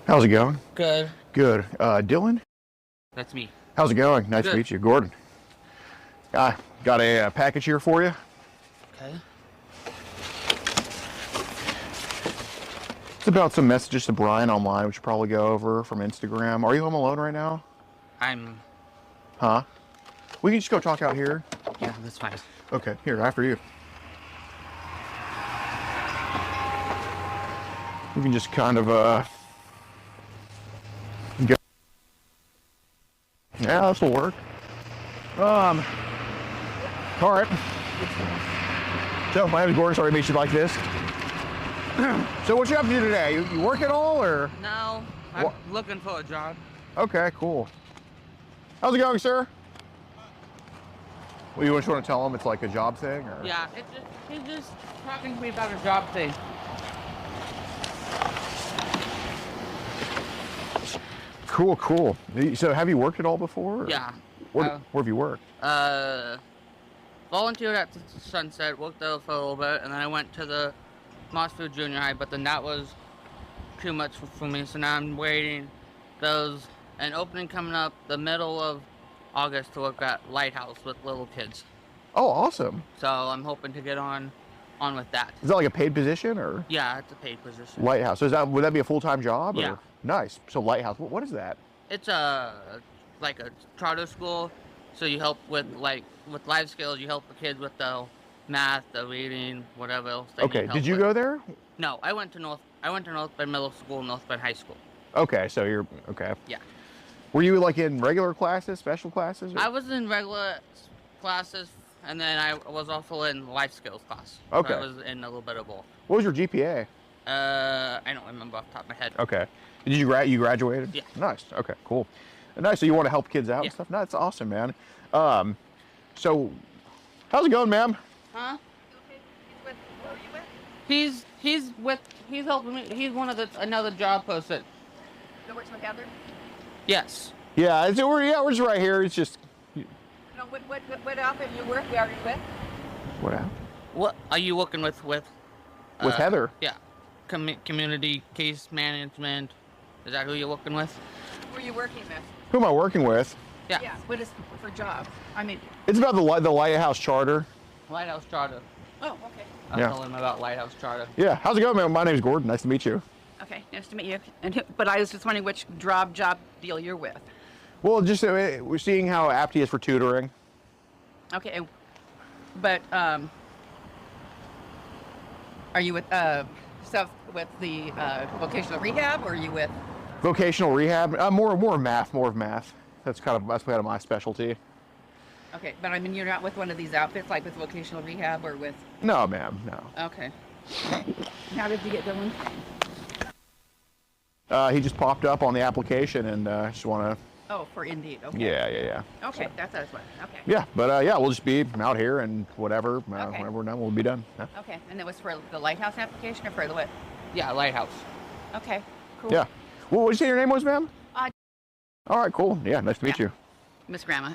How's it going? Good. Good. Dylan? That's me. How's it going? Nice to Good. meet you. Gordon. Got a package here for you. Okay. It's about some messages to Brian online, we should probably go over from Instagram. Are you home alone right now? I'm. Huh? We can just go talk out here. Yeah, that's fine. Okay, here, after you. We can just kind of, go. Yeah, this will work. All right. So, my name is Gordon. Sorry to meet you like this. So, what you up to today? You work at all, or? No, I'm What? looking for a job. Okay, cool. How's it going, sir? Well, you just want to tell him it's like a job thing, or? Yeah, he's just talking to me about a job thing. Cool, cool. So, have you worked at all before? Or? Yeah. Where have you worked? Volunteered at the Sunset, worked there for a little bit, and then I went to the Mossfield Junior High, but then that was too much for me, so now I'm waiting. There's an opening coming up the middle of August to work at Lighthouse with little kids. Oh, awesome. So I'm hoping to get on with that. Is that like a paid position, or? Yeah, it's a paid position. Lighthouse. So would that be a full-time job? Yeah. Or? Nice. So Lighthouse. What is that? It's like a charter school, so you help with life skills. You help the kids with the math, the reading, whatever else they Okay. need help Did you with. go there? No, I went to North Bend Middle School, North Bend High School. Okay. So you're okay. Yeah. Were you like in regular classes, special classes? Or? I was in regular classes, and then I was also in life skills class. Okay. So I was in a little bit of both. What was your GPA? I don't remember off the top of my head. Okay. Did you graduated? Yeah. Nice. Okay. Cool. Nice. So you want to help kids out Yeah. and stuff? No, that's awesome, man. So how's it going, ma'am? Huh? Okay, who are you with? He's helping me. He's one of another job posted. That works with Heather? Yes. Yeah. We're just right here. It's just No, what outfit you work? Are you with? what happened? What are you working with? With Heather. Yeah. Community case management. Is that who you're working with? Who are you working with? Who am I working with? Yeah. Yeah. What is for job? I mean, It's about the Lighthouse Charter. Lighthouse Charter. oh, okay. I'll Yeah. tell him about Lighthouse Charter. Yeah. How's it going, man? My name's Gordon. Nice to meet you. Okay, nice to meet you. But I was just wondering which job deal you're with. Well, just we're seeing how apt he is for tutoring. Okay, but are you with stuff with the vocational rehab, or are you with? Vocational rehab. More of math. That's kind of my specialty. Okay, but I mean you're not with one of these outfits like with vocational rehab or with. No, ma'am. No. Okay. How did you get Dylan? He just popped up on the application, and just want to. Oh, for Indeed. Okay. Yeah. Okay, So, that's what. Okay. yeah, but yeah, we'll just be out here, and whatever. Okay. Whenever we're done, we'll be done. Yeah. Okay, and it was for the Lighthouse application or for the what? Yeah, Lighthouse. Okay, cool. Yeah. Well, what did you say your name was, ma'am? Uh, All right, cool. Yeah, nice to meet Yeah. you. Miss Grandma.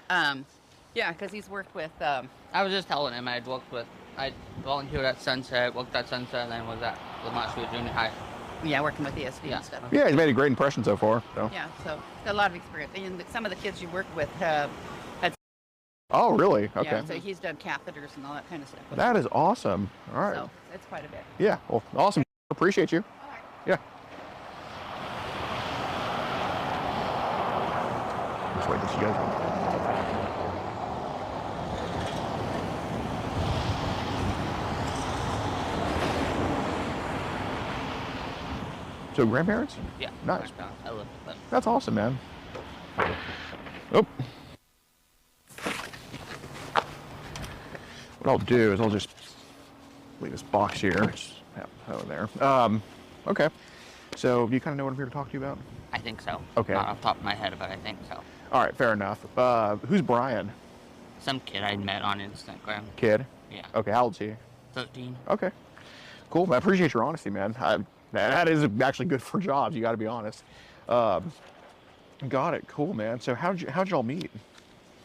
Yeah, because he's worked with. I was just telling him I volunteered at Sunset, worked at Sunset, and then was at the Mossfield Junior High. Yeah, working with ESV Yeah. and stuff. Yeah, he's made a great impression so far. So. Yeah, so got a lot of experience. And some of the kids you worked with had. Oh, really? Okay. Yeah, so he's done catheters and all that kind of stuff. That is awesome. All right. So it's quite a bit. Yeah. Well, awesome. Appreciate you. All right. Yeah. Just wait till she goes. So grandparents? Yeah. Nice. I live with them. That's awesome, man. Oh. What I'll do is I'll just leave this box here. Just have it there. Okay. So do you kind of know what I'm here to talk to you about? I think so. Okay. Not off the top of my head, but I think so. All right, fair enough. Who's Brian? Some kid I met on Instagram. Kid? Yeah. Okay, how old's he? 13. Okay. Cool. I appreciate your honesty, man. That is actually good for jobs, you got to be honest. Got it. Cool, man. So how'd y'all meet?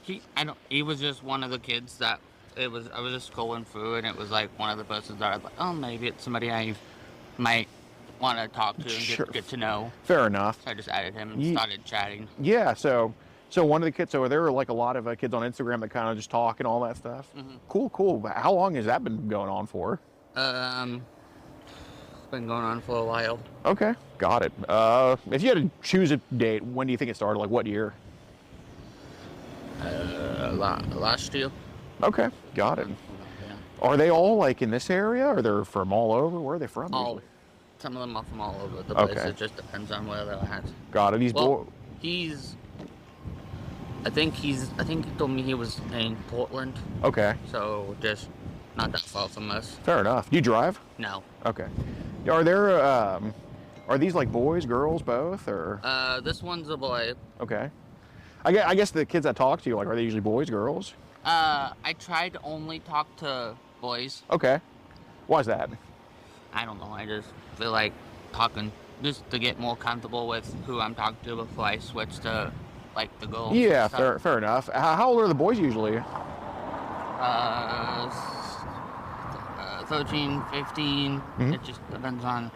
He was just one of the kids that I was just scrolling through, and it was like one of the persons that I was like, oh, maybe it's somebody I might want to talk to and Sure. get to know. Fair enough. So I just added him and Ye- started chatting. Yeah, so one of the kids, so there are like a lot of kids on Instagram that kind of just talk and all that stuff. Cool. How long has that been going on for? It's been going on for a while. Okay, got it. If you had to choose a date, when do you think it started? Like what year? Last year. Okay, got it. Yeah. Are they all like in this area, or they're from all over? Where are they from? All, usually? some of them are from all over the place. Okay. It just depends on where they're at. Got it. Well, I think he told me he was in Portland, Okay, so just not that far from us. fair enough. Do you drive? No. Okay. Are there are these like boys, girls, both, or This one's a boy. okay? I guess the kids that talk to you, like, are they usually boys, girls? I tried to only talk to boys. Okay. Why's that? I don't know. I just feel like talking just to get more comfortable with who I'm talking to before I switch to like the girls. and Yeah, stuff. fair enough. How old are the boys usually? 13, 15. Mhm. It just depends on.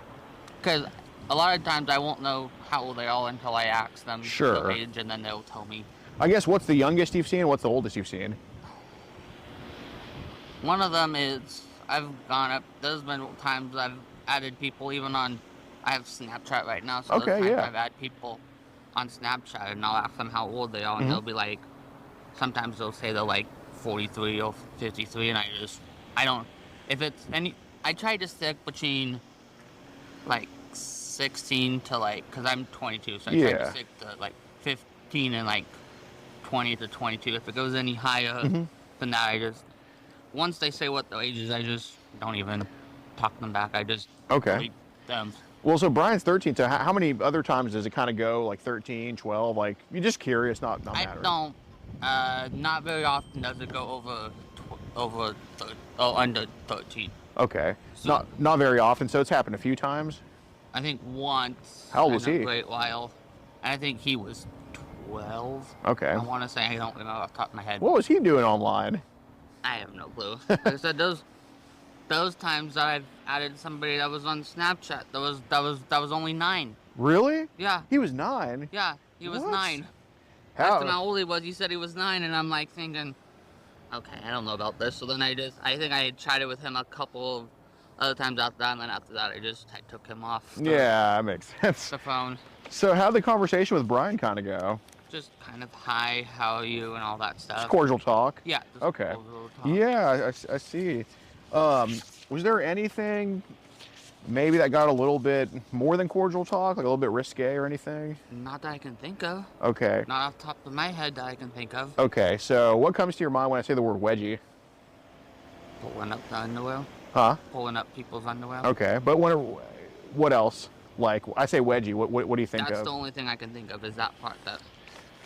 Because a lot of times I won't know how old they are until I ask them Sure. their age, and then they'll tell me. I guess what's the youngest you've seen? What's the oldest you've seen? One of them is I've gone up. There's been times I've added people even on. I have Snapchat right now, so Okay, there's times yeah. I've added people on Snapchat, and I'll ask them how old they are, and Mhm. they'll be like. Sometimes they'll say they're like 43 or 53, and I don't. If it's any, I try to stick between like 16 to like, cause I'm 22, so I try Yeah. to stick to like 15 and like 20 to 22. If it goes any higher Mhm. than that, once they say what their age is, I just don't even talk them back. I just Okay. delete them. Well, so Brian's 13. So how many other times does it kind of go? Like 13, 12? Like you're just curious, not I mattering. don't. Not very often does it go under 13. Okay. So- Not very often. So it's happened a few times. I think once. How old was in he? A great while. And I think he was 12. Okay. I want to say, I don't remember off the top of my head. What was he doing online? I have no clue. Like I said, those times that I've added somebody that was on Snapchat, that was only 9. Really? Yeah, He was 9. yeah, he was What? 9. Asked him How? how old he was. He said he was 9, and I'm like thinking, okay, I don't know about this. So then I think I had chatted with him a couple of other times after that, and then after that, I took him off Yeah, that makes sense. the phone. So how'd the conversation with Brian kind of go? Just kind of hi, how are you, and all that stuff. Just cordial talk. Yeah. just Okay. cordial talk. Yeah, I see. Was there anything maybe that got a little bit more than cordial talk, like a little bit risque or anything? Not that I can think of. Okay. Not off the top of my head that I can think of. Okay, so what comes to your mind when I say the word wedgie? Pulling up the underwear. Huh? Pulling up people's underwear. Okay, but what else? Like, I say wedgie, what do you think That's of? the only thing I can think of is that part. That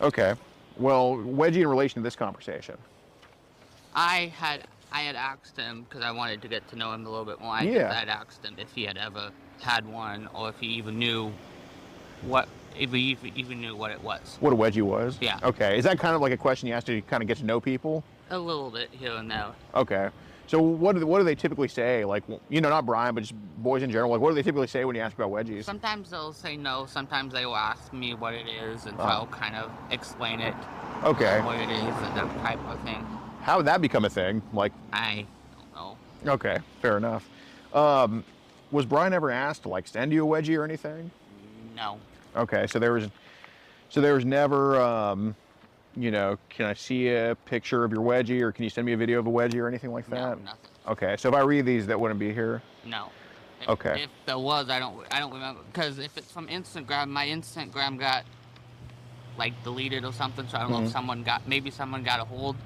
Okay. Well, wedgie in relation to this conversation. I had asked him because I wanted to get to know him a little bit more. I had asked him if he had ever had one or if he even knew what if he even knew what it was. What a wedgie was? Yeah. Okay. Is that kind of like a question you ask to kind of get to know people? A little bit here and there. Okay. So what do they typically say? Like, not Brian, but just boys in general. Like, what do they typically say when you ask about wedgies? Sometimes they'll say no. Sometimes they will ask me what it is, and so Oh. I'll kind of explain it, Okay. what it is, and that type of thing. How would that become a thing? Like, I don't know. okay, fair enough. Was Brian ever asked to like send you a wedgie or anything? No. Okay, so there was never, can I see a picture of your wedgie, or can you send me a video of a wedgie or anything like No, that? nothing. Okay, so if I read these, that wouldn't be here. No. If, Okay. If there was, I don't remember, because if it's from Instagram, my Instagram got like deleted or something. So I don't know if maybe someone got a hold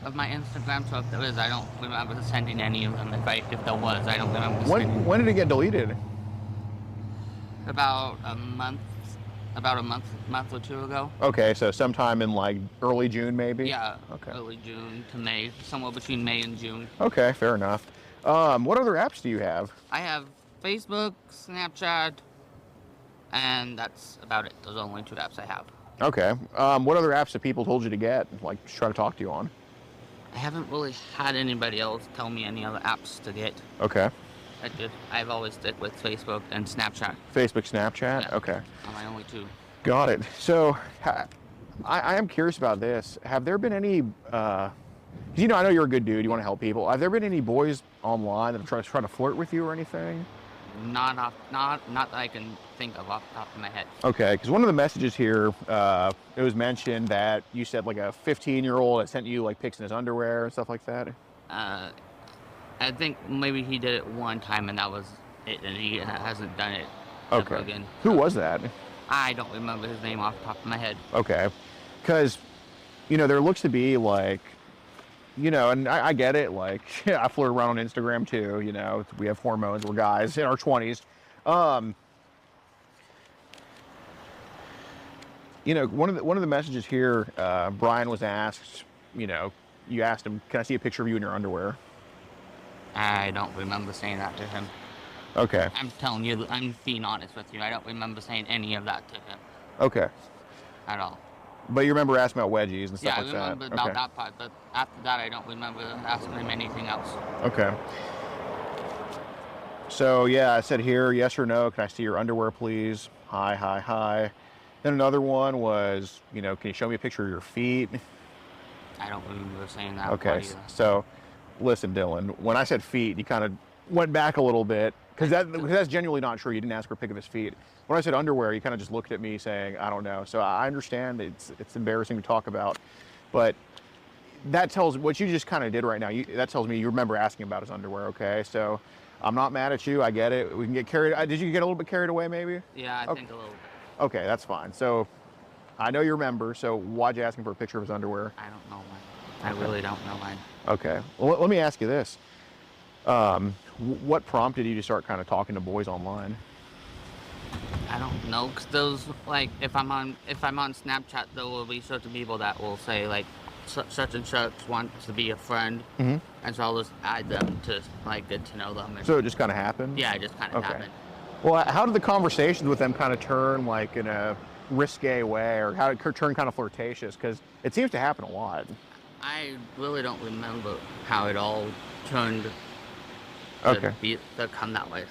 of my Instagram. So if there is, I don't remember sending any of them. If there was, I don't remember sending. When did it get deleted? About a month or two ago. Okay, so sometime in like early June, maybe. Yeah. Okay. Early June to May, somewhere between May and June. Okay, fair enough. What other apps do you have? I have Facebook, Snapchat, and that's about it. Those are the only 2 apps I have. Okay. What other apps have people told you to get, like to try to talk to you on? I haven't really had anybody else tell me any other apps to get. Okay. I've always stick with Facebook and Snapchat. Facebook, Snapchat? Yeah. Okay. Are my only two. Got it. So, I am curious about this. Have there been any, 'cause, you know, I know you're a good dude, you want to help people. Have there been any boys online that are trying to flirt with you or anything? Not that I can think of off the top of my head. Okay, because one of the messages here, it was mentioned that you said like a 15-year-old had sent you like pics in his underwear and stuff like that. I think maybe he did it one time and that was it, and he hasn't done it ever Okay. again. Who was that? I don't remember his name off the top of my head. Okay. Because, you know, there looks to be like, you know, and I get it. Like, I flirt around on Instagram too. You know, we have hormones. We're guys in our 20s. You know, one of the messages here, Brian was asked. You know, you asked him, "Can I see a picture of you in your underwear?" I don't remember saying that to him. Okay. I'm telling you, I'm being honest with you. I don't remember saying any of that to him Okay. at all. But you remember asking about wedgies and stuff Yeah, I like that. remember about that part, but after that, I don't remember asking him anything else. Okay. So yeah, I said here, yes or no, can I see your underwear, please? Hi, hi, hi. Then another one was, you know, can you show me a picture of your feet? I don't remember saying that. Okay, part either. so listen, Dylan, when I said feet, you kind of went back a little bit, because that's genuinely not true. You didn't ask for a pic of his feet. When I said underwear, you kind of just looked at me saying, I don't know. So I understand it's embarrassing to talk about, but that tells what you just kind of did right now. That tells me you remember asking about his underwear. Okay, so I'm not mad at you. I get it. We can get carried. Did you get a little bit carried away, maybe? Yeah, I Okay. think a little bit. Okay, that's fine. So I know you remember. So why'd you ask him for a picture of his underwear? I don't know mine. I really don't know mine. Okay. Well, let me ask you this. What prompted you to start kind of talking to boys online? I don't know, cause those like if I'm on Snapchat, there will be certain people that will say like such and such wants to be a friend, Mhm. and so I'll just add them to like get to know them. And, So it just kind of happened? yeah, it just kind of Okay. happened. Well, how did the conversations with them kind of turn like in a risque way, or how did it turn kind of flirtatious? Because it seems to happen a lot. I really don't remember how it all turned Okay. to come that way.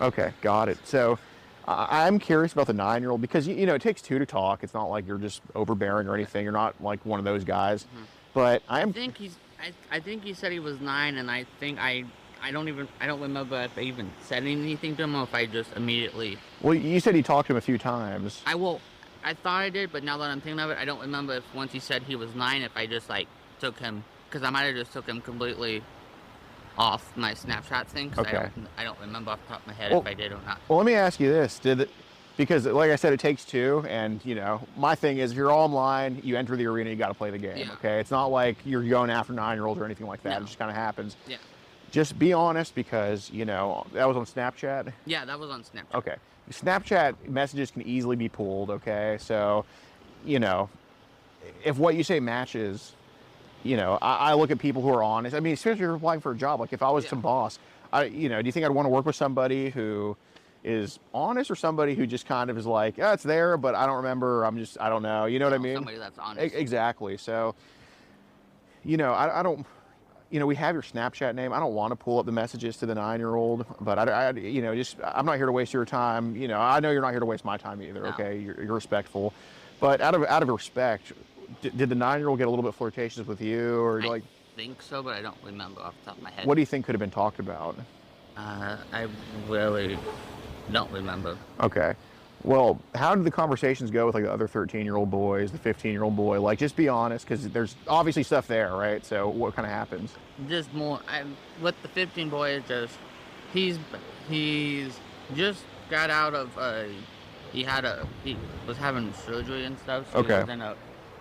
Okay, got it. So I'm curious about the 9-year-old because, you know, it takes two to talk. It's not like you're just overbearing or anything. You're not like one of those guys. Mhm. But I think he said he was 9, and I think I don't remember if I even said anything to him or if I just immediately. Well, you said he talked to him a few times. I thought I did, but now that I'm thinking of it, I don't remember if once he said he was 9, if I just like took him, because I might have just took him completely off my Snapchat thing. 'Cause Okay. I don't remember off the top of my head Well- if I did or not. Well, let me ask you this. Because like I said, it takes two, and you know, my thing is if you're online, you enter the arena, you got to play the game. Yeah. Okay, it's not like you're going after 9-year-olds or anything like that. No. It just kind of happens. Yeah. Just be honest, because you know that was on Snapchat. Yeah, that was on Snapchat. Okay, Snapchat messages can easily be pulled. Okay, so you know, if what you say matches, you know, I look at people who are honest. I mean, especially if you're applying for a job. Like if I was Yeah. some boss, you know, do you think I'd want to work with somebody who is honest or somebody who just kind of is like, oh, it's there, but I don't remember. I don't know. You know what I mean? Somebody that's honest. Exactly. So, you know, I don't, you know, we have your Snapchat name. I don't want to pull up the messages to the 9-year-old, but you know, I'm not here to waste your time. You know, I know you're not here to waste my time either. No. Okay, you're respectful, but out of respect, did the 9-year-old get a little bit flirtatious with you, or I like, think so, but I don't remember off the top of my head. what do you think could have been talked about? I really don't remember. Okay. Well, how did the conversations go with like the other 13-year-old boys, the 15-year-old boy? Like, just be honest, because there's obviously stuff there, right? So what kind of happens? Just more. With the 15 boy, it's just he's just got out of he was having surgery and stuff. So Okay.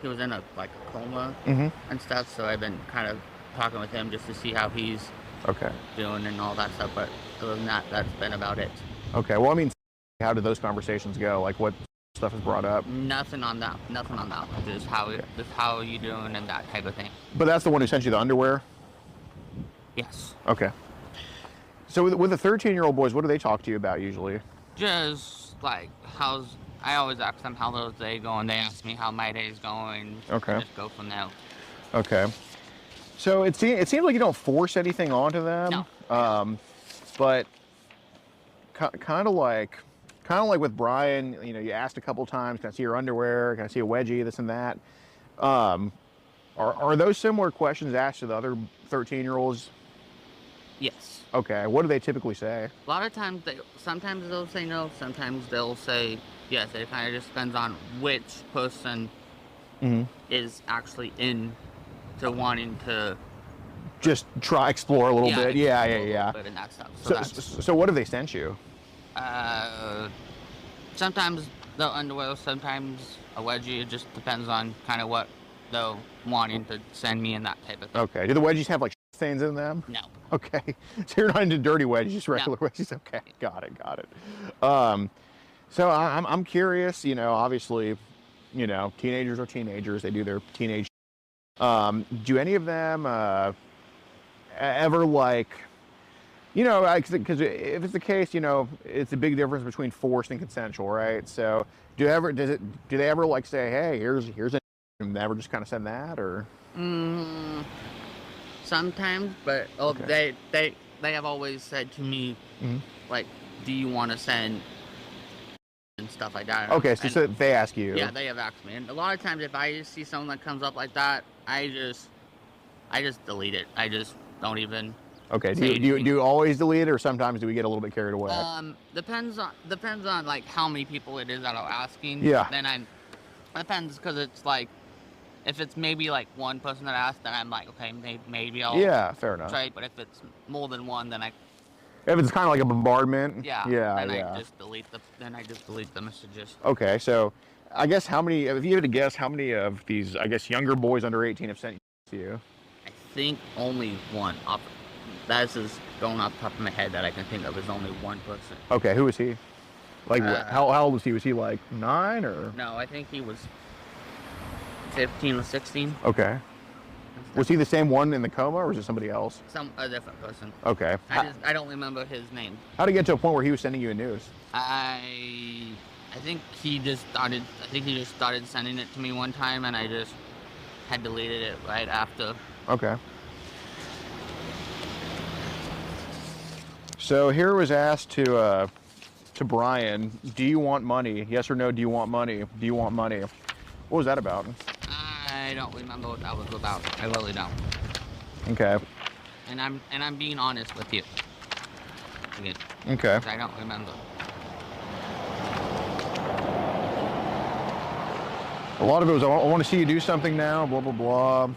he was in a like a coma Mm-hmm. and stuff. So I've been kind of talking with him just to see how he's Okay. doing and all that stuff. But other than that, that's been about it. Okay. Well, I mean, how did those conversations go? Like, what stuff is brought up? Nothing on that. Nothing on that one. Just how are you doing and that type of thing. But that's the one who sent you the underwear? Yes. Okay. So with the 13-year-old boys, what do they talk to you about usually? Just like I always ask them how their day going. They ask me how my day's going. Okay. Just go from there. Okay. So it seems like you don't force anything onto them. No. But kind of like with Brian, you know, you asked a couple times, can I see your underwear? Can I see a wedgie? This and that. Are those similar questions asked to the other 13-year-olds? Yes. Okay. What do they typically say? A lot of times, sometimes they'll say no, sometimes they'll say yes. It kind of just depends on which person is actually into wanting to Just explore a little bit. Yeah. bit and that stuff. So what have they sent you? Sometimes the underwear, sometimes a wedgie. It just depends on kind of what they're wanting to send me and that type of thing. Okay. Do the wedgies have like stains in them? No. Okay. So you're not into dirty wedgies, just regular wedgies. Okay. Got it. So I'm curious, you know, obviously, you know, teenagers are teenagers. They do their teenage. Do any of them ever like, you know, because if it's the case, you know, it's a big difference between forced and consensual, right? So do they ever like say, hey, here's and never just kind of send that, or? Sometimes, but Okay. they have always said to me, like, do you want to send and stuff like that. Okay, so they ask you. Yeah, they have asked me, and a lot of times if I see something that comes up like that, I just delete it. I just don't even. Okay. Do you always delete it, or sometimes do we get a little bit carried away? Depends on like how many people it is that are asking. Yeah. Then depends, because it's like, if it's maybe like one person that asked, then I'm like, okay, maybe I'll. Yeah, fair enough. Try. But if it's more than one, then if it's kind of like a bombardment. Yeah. Yeah. I just delete the messages. Okay, so I guess if you had to guess, how many of these, I guess, younger boys under 18 have sent to you? I think only one. That's just going off the top of my head that I can think of is only one person. Okay, who was he? Like, how old was he? Was he like 9 or? No, I think he was 15 or 16. Okay. Was he the same one in the coma, or was it somebody else? A different person. Okay. I don't remember his name. How did it get to a point where he was sending you a news? I think he just started sending it to me one time, and I just had deleted it right after. Okay. So here was asked to Brian, do you want money? Yes or no, do you want money? Do you want money? What was that about? I don't remember what that was about. I really don't. Okay. And I'm being honest with you. Again, Okay. I don't remember. A lot of it was, I want to see you do something now, blah, blah, blah.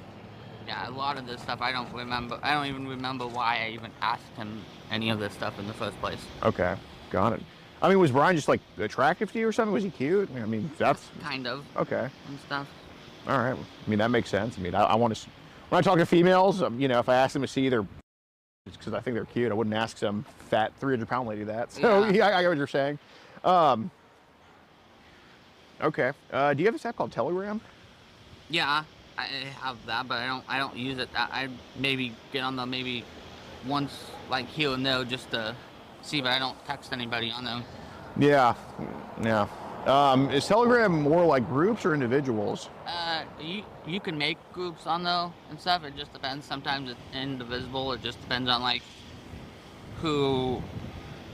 Yeah, a lot of this stuff I don't remember. I don't even remember why I even asked him any of this stuff in the first place. Okay, got it. I mean, was Brian just like attractive to you or something? Was he cute? I mean, that's kind of. Okay. And stuff. All right. I mean, that makes sense. I mean, I want to, when I talk to females, you know, if I ask them to see their, because I think they're cute, I wouldn't ask some fat 300-pound lady that. So yeah, I get what you're saying. Okay. Do you have this app called Telegram? Yeah, I have that, but I don't use it. I maybe get on them maybe once, like here and there, just to see, but I don't text anybody on them. Yeah. Is Telegram more like groups or individuals? You can make groups on there and stuff. It just depends. Sometimes it's indivisible. It just depends on like who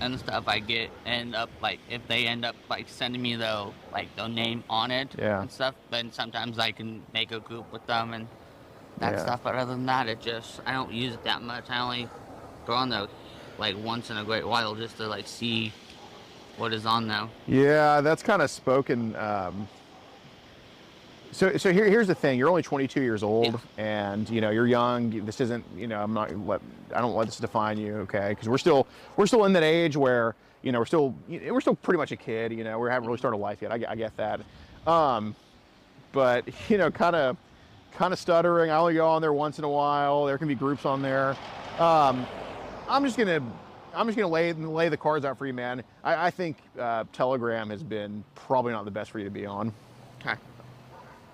and stuff I get if they end up like sending me their name on it and stuff, then sometimes I can make a group with them and that stuff. But other than that, I don't use it that much. I only go on there like once in a great while just to like see what is on there. Yeah, that's kind of spoken. So here's the thing. You're only 22 years old, and you know you're young. This isn't, you know, I don't let this define you, okay? Because we're still in that age where, you know, we're still pretty much a kid. You know, we haven't really started life yet. I get that. But you know, kind of stuttering. I only go on there once in a while. There can be groups on there. I'm just gonna lay the cards out for you, man. I think Telegram has been probably not the best for you to be on. Okay.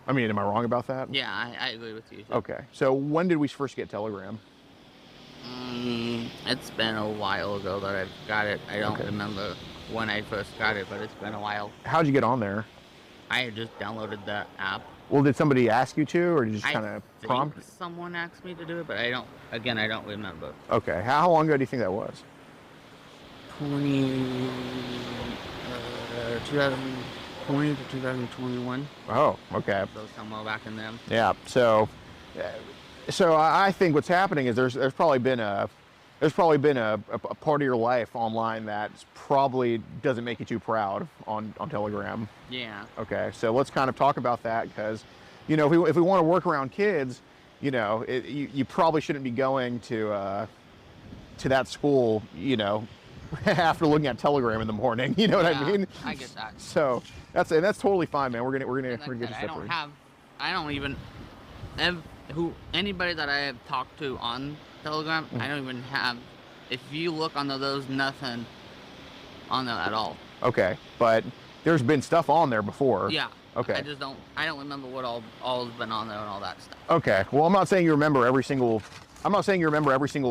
I mean, am I wrong about that? Yeah, I agree with you. Okay. So when did we first get Telegram? It's been a while ago that I've got it. I don't remember when I first got it, but it's been a while. How'd you get on there? I had just downloaded the app. Well, did somebody ask you to, or did you just kind of prompt? Someone asked me to do it, but I don't remember. Okay. How long ago do you think that was? 2020 to 2021. Oh, okay. So somewhere back in them. Yeah. So I think what's happening is there's probably been a part of your life online that probably doesn't make you too proud on Telegram. Yeah. Okay. So let's kind of talk about that because, if we want to work around kids, you probably shouldn't be going to that school, after looking at Telegram in the morning. You know what I mean? I get that. So that's totally fine, man. We're gonna Like get this I different. don't even anybody that I have talked to on Telegram, I don't even have. If you look on those, nothing on there at all. Okay, but there's been stuff on there before. Yeah. Okay. I don't remember what all has been on there and all that stuff. Okay. Well, I'm not saying you remember every single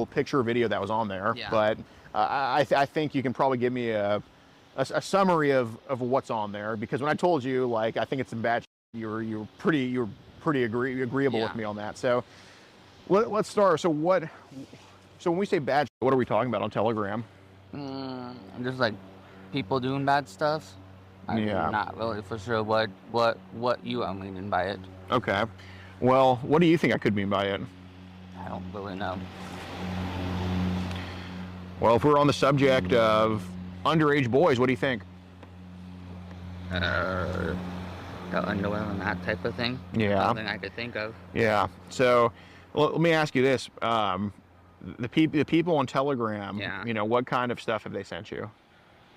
picture or video that was on there, Yeah. but I think you can probably give me a summary of what's on there, because when I told you, like, I think it's some bad shit, you were pretty agreeable with me on that. So let's start. So when we say bad shit, what are we talking about on Telegram? Just like people doing bad stuff. I'm not really for sure what you are meaning by it. Okay. Well, what do you think I could mean by it? I don't really know. Well, if we're on the subject of underage boys, what do you think? The underwear and that type of thing. Yeah. Something I could think of. Yeah. So let me ask you this: the people on Telegram, Yeah. What kind of stuff have they sent you?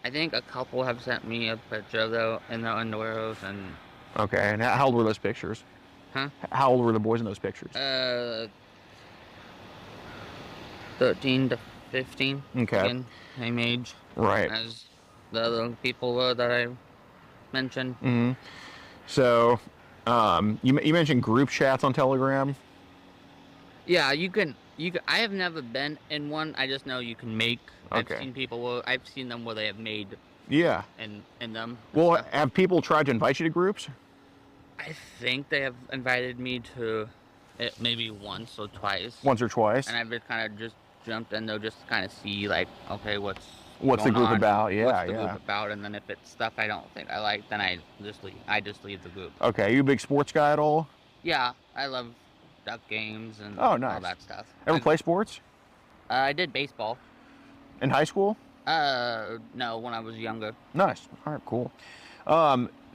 I think a couple have sent me a picture of them in their underwear and. Okay. And how old were those pictures? Huh? How old were the boys in those pictures? 13 to 15. Okay. Again, same age. Right. As the other people were that I mentioned. Mm-hmm. So, you mentioned group chats on Telegram. Yeah, you can. I have never been in one. I just know you can make. Okay. I've seen them where they have made. Yeah. In them. Well, have people tried to invite you to groups? I think they have invited me to it maybe once or twice. Once or twice. And I've just kind of just jumped in there just to kind of see, like, okay, what's the going group on? about? Yeah, what's the yeah. group about? And then if it's stuff I don't think I like, then I just leave the group. Okay. Are you a big sports guy at all? Yeah, I love duck games and Oh, nice. all that stuff. Ever play sports? I did baseball. In high school? No, when I was younger. Nice. All right, cool.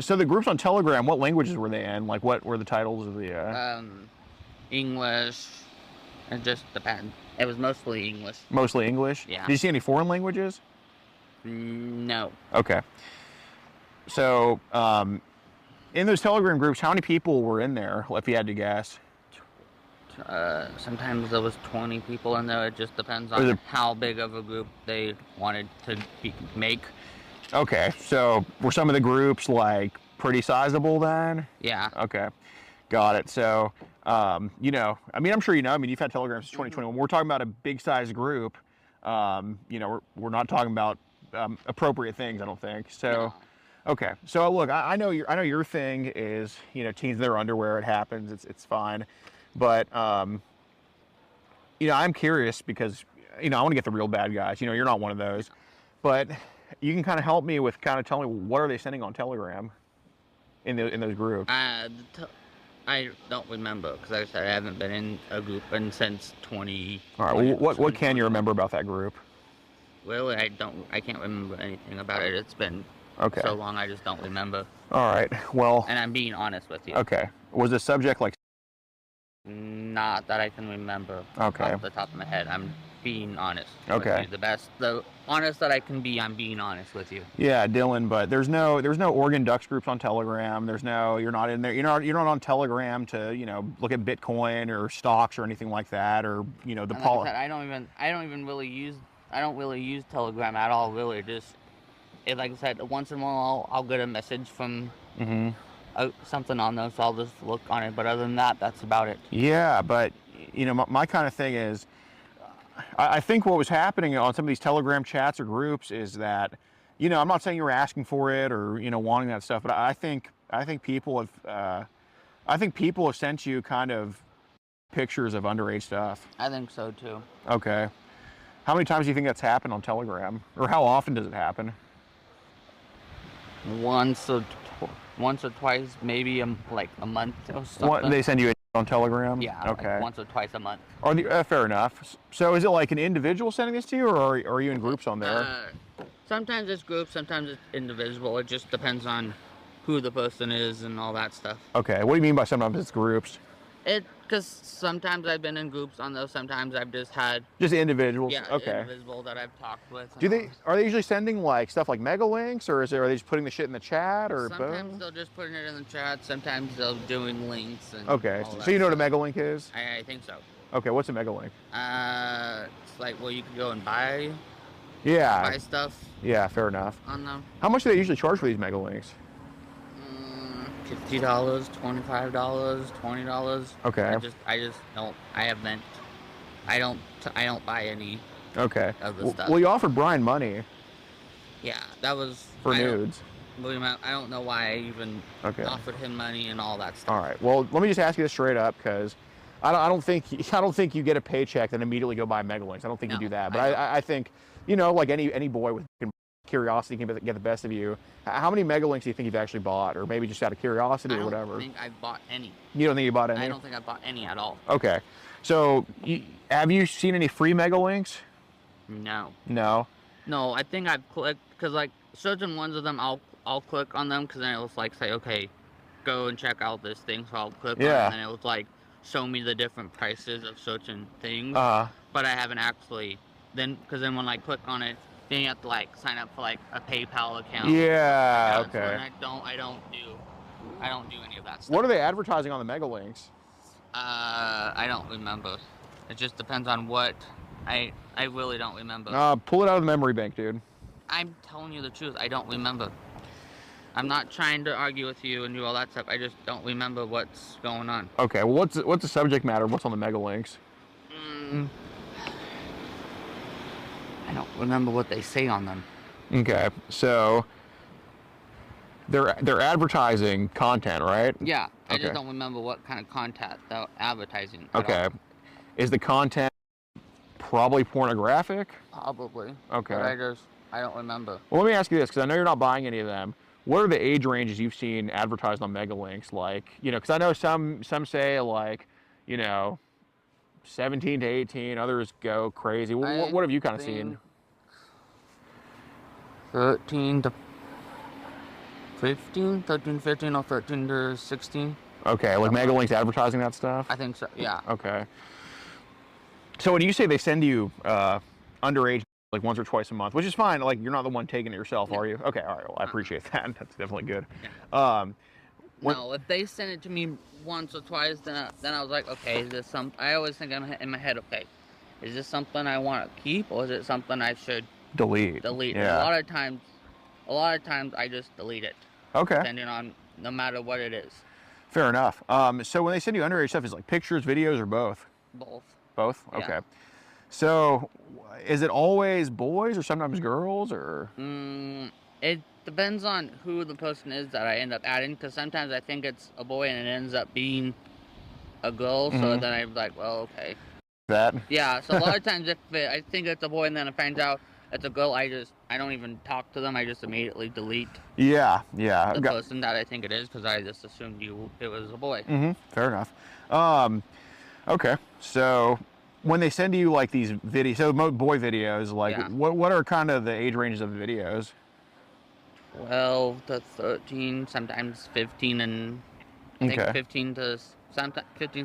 So the groups on Telegram, what languages were they in? Like, what were the titles of the? English. It just depends. It was mostly English. Mostly English? Yeah. Did you see any foreign languages? No. Okay. So, in those Telegram groups, how many people were in there, if you had to guess? Sometimes there was 20 people in there. It just depends on how big of a group they wanted to make. Okay, so were some of the groups like pretty sizable then? Yeah. Okay, got it. So, I'm sure you've had Telegram since 2021. We're talking about a big size group. We're not talking about appropriate things, I don't think. So, No. Okay. So look, I know your thing is teens in their underwear. It happens. It's fine. But I'm curious because I want to get the real bad guys. You're not one of those, but you can kind of help me with kind of telling me what are they sending on Telegram in those groups. I don't remember because like I said I haven't been in a group since 20. All right. Well, what can you remember about that group? Really, I can't remember anything about it. It's been okay. so long I just don't remember. All right. Well. And I'm being honest with you. Okay. Was the subject like? Not that I can remember. Okay. Off the top of my head, I'm being honest. Okay. With you. The honest that I can be. I'm being honest with you. Yeah, Dylan. But there's no Oregon Ducks groups on Telegram. You're not in there. You're not on Telegram to look at Bitcoin or stocks or anything like that or the like I don't even really use. I don't really use Telegram at all. Really, just like I said, once in a while I'll get a message from. Mm-hmm. Something on there, so I'll just look on it. But other than that, that's about it. Yeah, but my kind of thing is, I think what was happening on some of these Telegram chats or groups is that, I'm not saying you were asking for it or wanting that stuff, but I think people have sent you kind of pictures of underage stuff. I think so too. Okay. How many times do you think that's happened on Telegram? Or how often does it happen? Once or twice, maybe like a month or something. What, they send you on Telegram? Yeah. Okay. Like once or twice a month. Are the, fair enough. So is it like an individual sending this to you, or are you in groups on there? Sometimes it's group, sometimes it's individual. It just depends on who the person is and all that stuff. Okay. What do you mean by sometimes it's groups? Because sometimes I've been in groups on those. Sometimes I've just had Just individuals? yeah, Okay. individual that I've talked with. Are they usually sending like stuff like mega links, or are they just putting the shit in the chat, or Sometimes both? they'll just put it in the chat. Sometimes they'll doing links and Okay. all So you know what a that mega link is? stuff. I think so. Okay. What's a mega link? It's like well, you can go and buy Yeah. stuff Yeah. Fair enough. on them. How much do they usually charge for these mega links? $50, $25, $20. Okay. I just don't. I don't buy any Okay. of the stuff. Well, you offered Brian money Yeah, that was for I don't- nudes. I don't know why I even Okay. offered him money and all that stuff. All right. Well, let me just ask you this straight up, because I don't think you get a paycheck and immediately go buy Megalinks. I don't think you No, do that. I But don't. I think, you know, like any boy with curiosity can get the best of you. How many Megalinks do you think you've actually bought, or maybe just out of curiosity I or don't whatever? think I've bought any. You don't think you bought any? I don't think I've bought any at all. Okay. So have you seen any free Megalinks? No. No. No, I think I've clicked because like certain ones of them I'll click on them because then it was like say okay, go and check out this thing. So I'll click on it Yeah. and then it was like show me the different prices of certain things. But I haven't actually because then when I click on it, then you have to like sign up for like a PayPal account. Yeah. So, Okay. and I don't do any of that stuff. What are they advertising on the Megalinks? I don't remember. It just depends on what. I really don't remember. Pull it out of the memory bank, dude. I'm telling you the truth. I don't remember. I'm not trying to argue with you and do all that stuff. I just don't remember what's going on. Okay. Well, what's the subject matter? What's on the Megalinks? I don't remember what they say on them. Okay. So they're advertising content, right? Yeah, I Okay. just don't remember what kind of content they're advertising. at Okay. all. Is the content probably pornographic? Probably. Okay. But I don't remember. Well, let me ask you this, because I know you're not buying any of them. What are the age ranges you've seen advertised on Megalinks? Like, you know, because I know some say like, you know, 17 to 18. Others go crazy. What have you kind of seen? 13 to 15, 13, 15, or 13 to 16. Okay, like Megalinks advertising that stuff? I think so, yeah. Okay. So when you say they send you underage like once or twice a month, which is fine, like you're not the one taking it yourself, are you? Okay, all right, well I appreciate that. That's definitely good. No, if they send it to me once or twice, then I was like, okay, is this some? I always think in my head, okay, is this something I want to keep, or is it something I should delete? delete? Yeah. And a lot of times I just delete it, Okay. depending on no matter what it is. Fair enough. So when they send you underage stuff, is it like pictures, videos, or both? Both. Both? Yeah. Okay. So is it always boys or sometimes girls, or? It depends on who the person is that I end up adding, because sometimes I think it's a boy and it ends up being a girl, so Mhm. then I'm like, well, okay. That? Yeah, so a lot of times if I think it's a boy and then I find out it's a girl, I don't even talk to them. I just immediately delete Yeah. the person that I think it is, because I just assumed it was a boy. Fair enough. Okay. So when they send you like these videos, so boy videos, like Yeah. what are kind of the age ranges of the videos? 12 to 13, sometimes 15 and I think Okay. 15,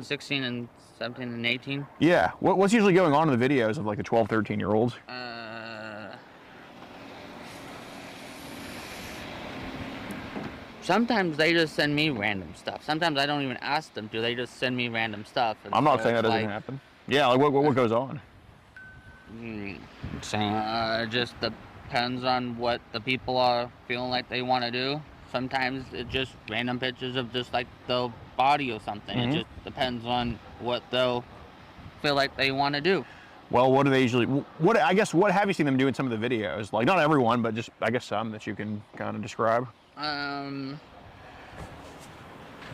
16 and 17 and 18. Yeah. What's usually going on in the videos of like the 12, 13-year-olds? Sometimes they just send me random stuff. Sometimes I don't even ask them to. They just send me random stuff. And I'm not so saying that it's doesn't like, happen. Yeah. Like what goes on? Just depends on what the people are feeling like they want to do. Sometimes it's just random pictures of just like the body or something. Mhm. It just depends on what they'll feel like they want to do. Well, what do they usually? What have you seen them do in some of the videos? Like not everyone, but just I guess some that you can kind of describe.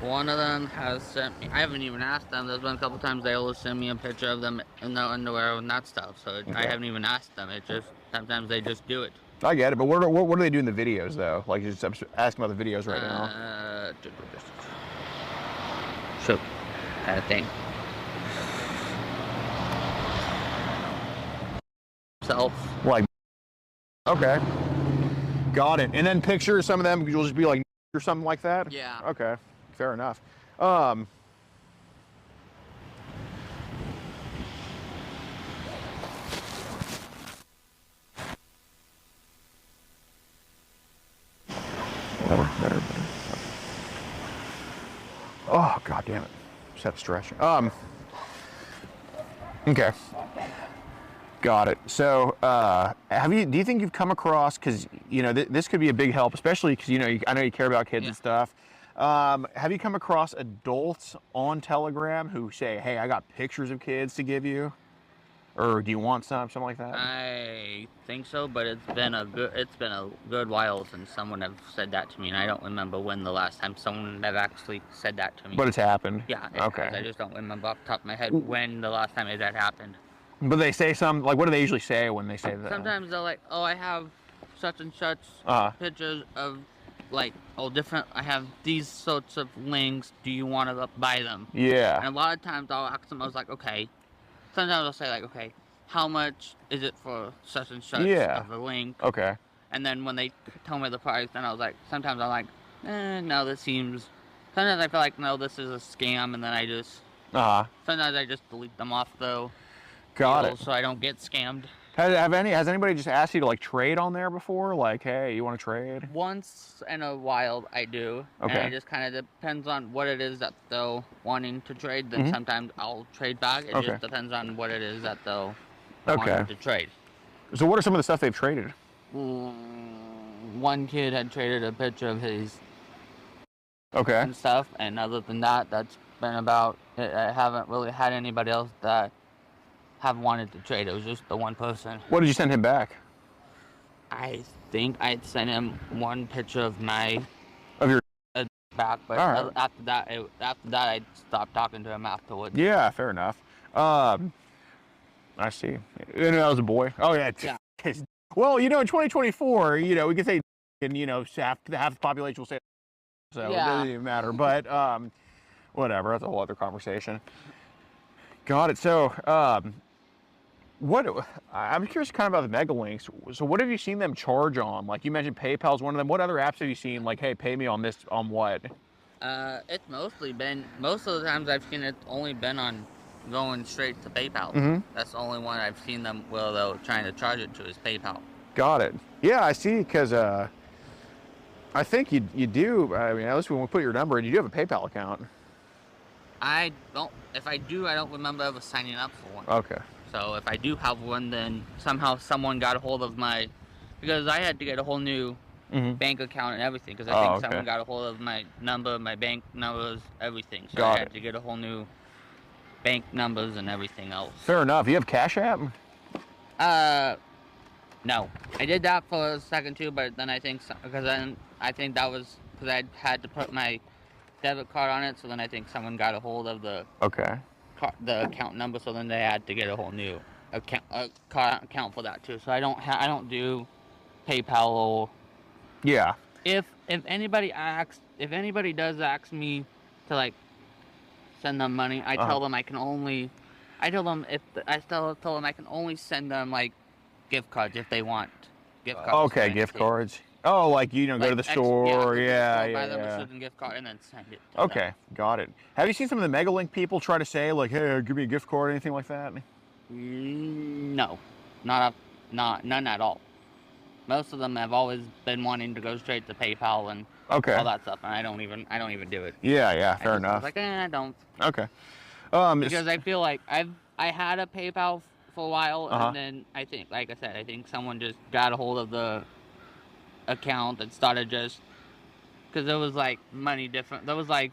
One of them has sent me. I haven't even asked them. There's been a couple times they'll send me a picture of them in their underwear and that stuff. So I Okay. haven't even asked them. It just sometimes they just do it. I get it, but what do they do in the videos though? Like, just I'm asking about the videos right now. So, kind of thing. Self. Like, okay, got it. And then pictures, some of them will just be like or something like that. Yeah. Okay, fair enough. Better. Oh, god damn it. Just had to stretch. Okay. Got it. So, do you think you've come across, because, you know, this could be a big help, especially because, you know, I know you care about kids and stuff. Have you come across adults on Telegram who say, hey, I got pictures of kids to give you? Or do you want something like that? I think so, but it's been a good while since someone have said that to me, and I don't remember when the last time someone have actually said that to me. But it's happened. Yeah, it Okay. has. I just don't remember off the top of my head when the last time that happened. But they say like, what do they usually say when they say that? Sometimes they're like, oh, I have such and such pictures of, like, I have these sorts of links, do you want to buy them? Yeah. And a lot of times I'll ask them, I was like, okay. Sometimes I'll say, like, okay, how much is it for such and such of a link? Okay. And then when they tell me the price, then I was like, sometimes I'm like, no, sometimes I feel like, no, this is a scam, and then I just, sometimes I just delete them off, though. Got it. So I don't get scammed. Has anybody just asked you to, like, trade on there before? Like, hey, you want to trade? Once in a while, I do. Okay. And it just kind of depends on what it is that they're wanting to trade. Then sometimes I'll trade back. It just depends on what it is that they're wanting to trade. So what are some of the stuff they've traded? One kid had traded a picture of his and stuff. And other than that, that's been about it. I haven't really had anybody else that have wanted to trade. It was just the one person. What did you send him back? I think I'd sent him one picture of your back, but after that I stopped talking to him afterwards. Yeah, fair enough. I see. And that was a boy. Oh yeah. Yeah. Well, you know, in 2024, you know, we could say, and you know, half the population will say, so it doesn't even matter. But whatever. That's a whole other conversation. Got it. So, I'm curious kind of about the Mega Links. So what have you seen them charge on? Like you mentioned PayPal's one of them. What other apps have you seen? Like, hey, pay me on this, on what? It's mostly been, most of the times I've seen it only been on going straight to PayPal. That's the only one I've seen them, well, they're trying to charge it to is PayPal. Got it. Yeah, I see, because I think you do, I mean, at least when we put your number in, you do have a PayPal account. If I do, I don't remember ever signing up for one. Okay. So if I do have one, then somehow someone got a hold of because I had to get a whole new bank account and everything, because I think someone got a hold of my number, my bank numbers, everything. So I had to get a whole new bank numbers and everything else. Fair enough. You have Cash App? No. I did that for a second too, but then I think that was because I had to put my debit card on it, so then I think someone got a hold of the account number, so then they had to get a whole new account for that too. So I don't do PayPal or if anybody does ask me to, like, send them money, I tell them I can only send them, like, gift cards if they want gift cards. Okay, gift cards. Oh, like, you know, go to the store. Buy them a certain gift card and then send it to them. Got it. Have you seen some of the MegaLink people try to say, like, hey, give me a gift card or anything like that? No, none at all. Most of them have always been wanting to go straight to PayPal and all that stuff, and I don't even do it. Yeah, fair enough. Like, I don't. Okay. Because I feel like I had a PayPal for a while, and then I think someone just got a hold of the account and started just, because there was like money different. There was like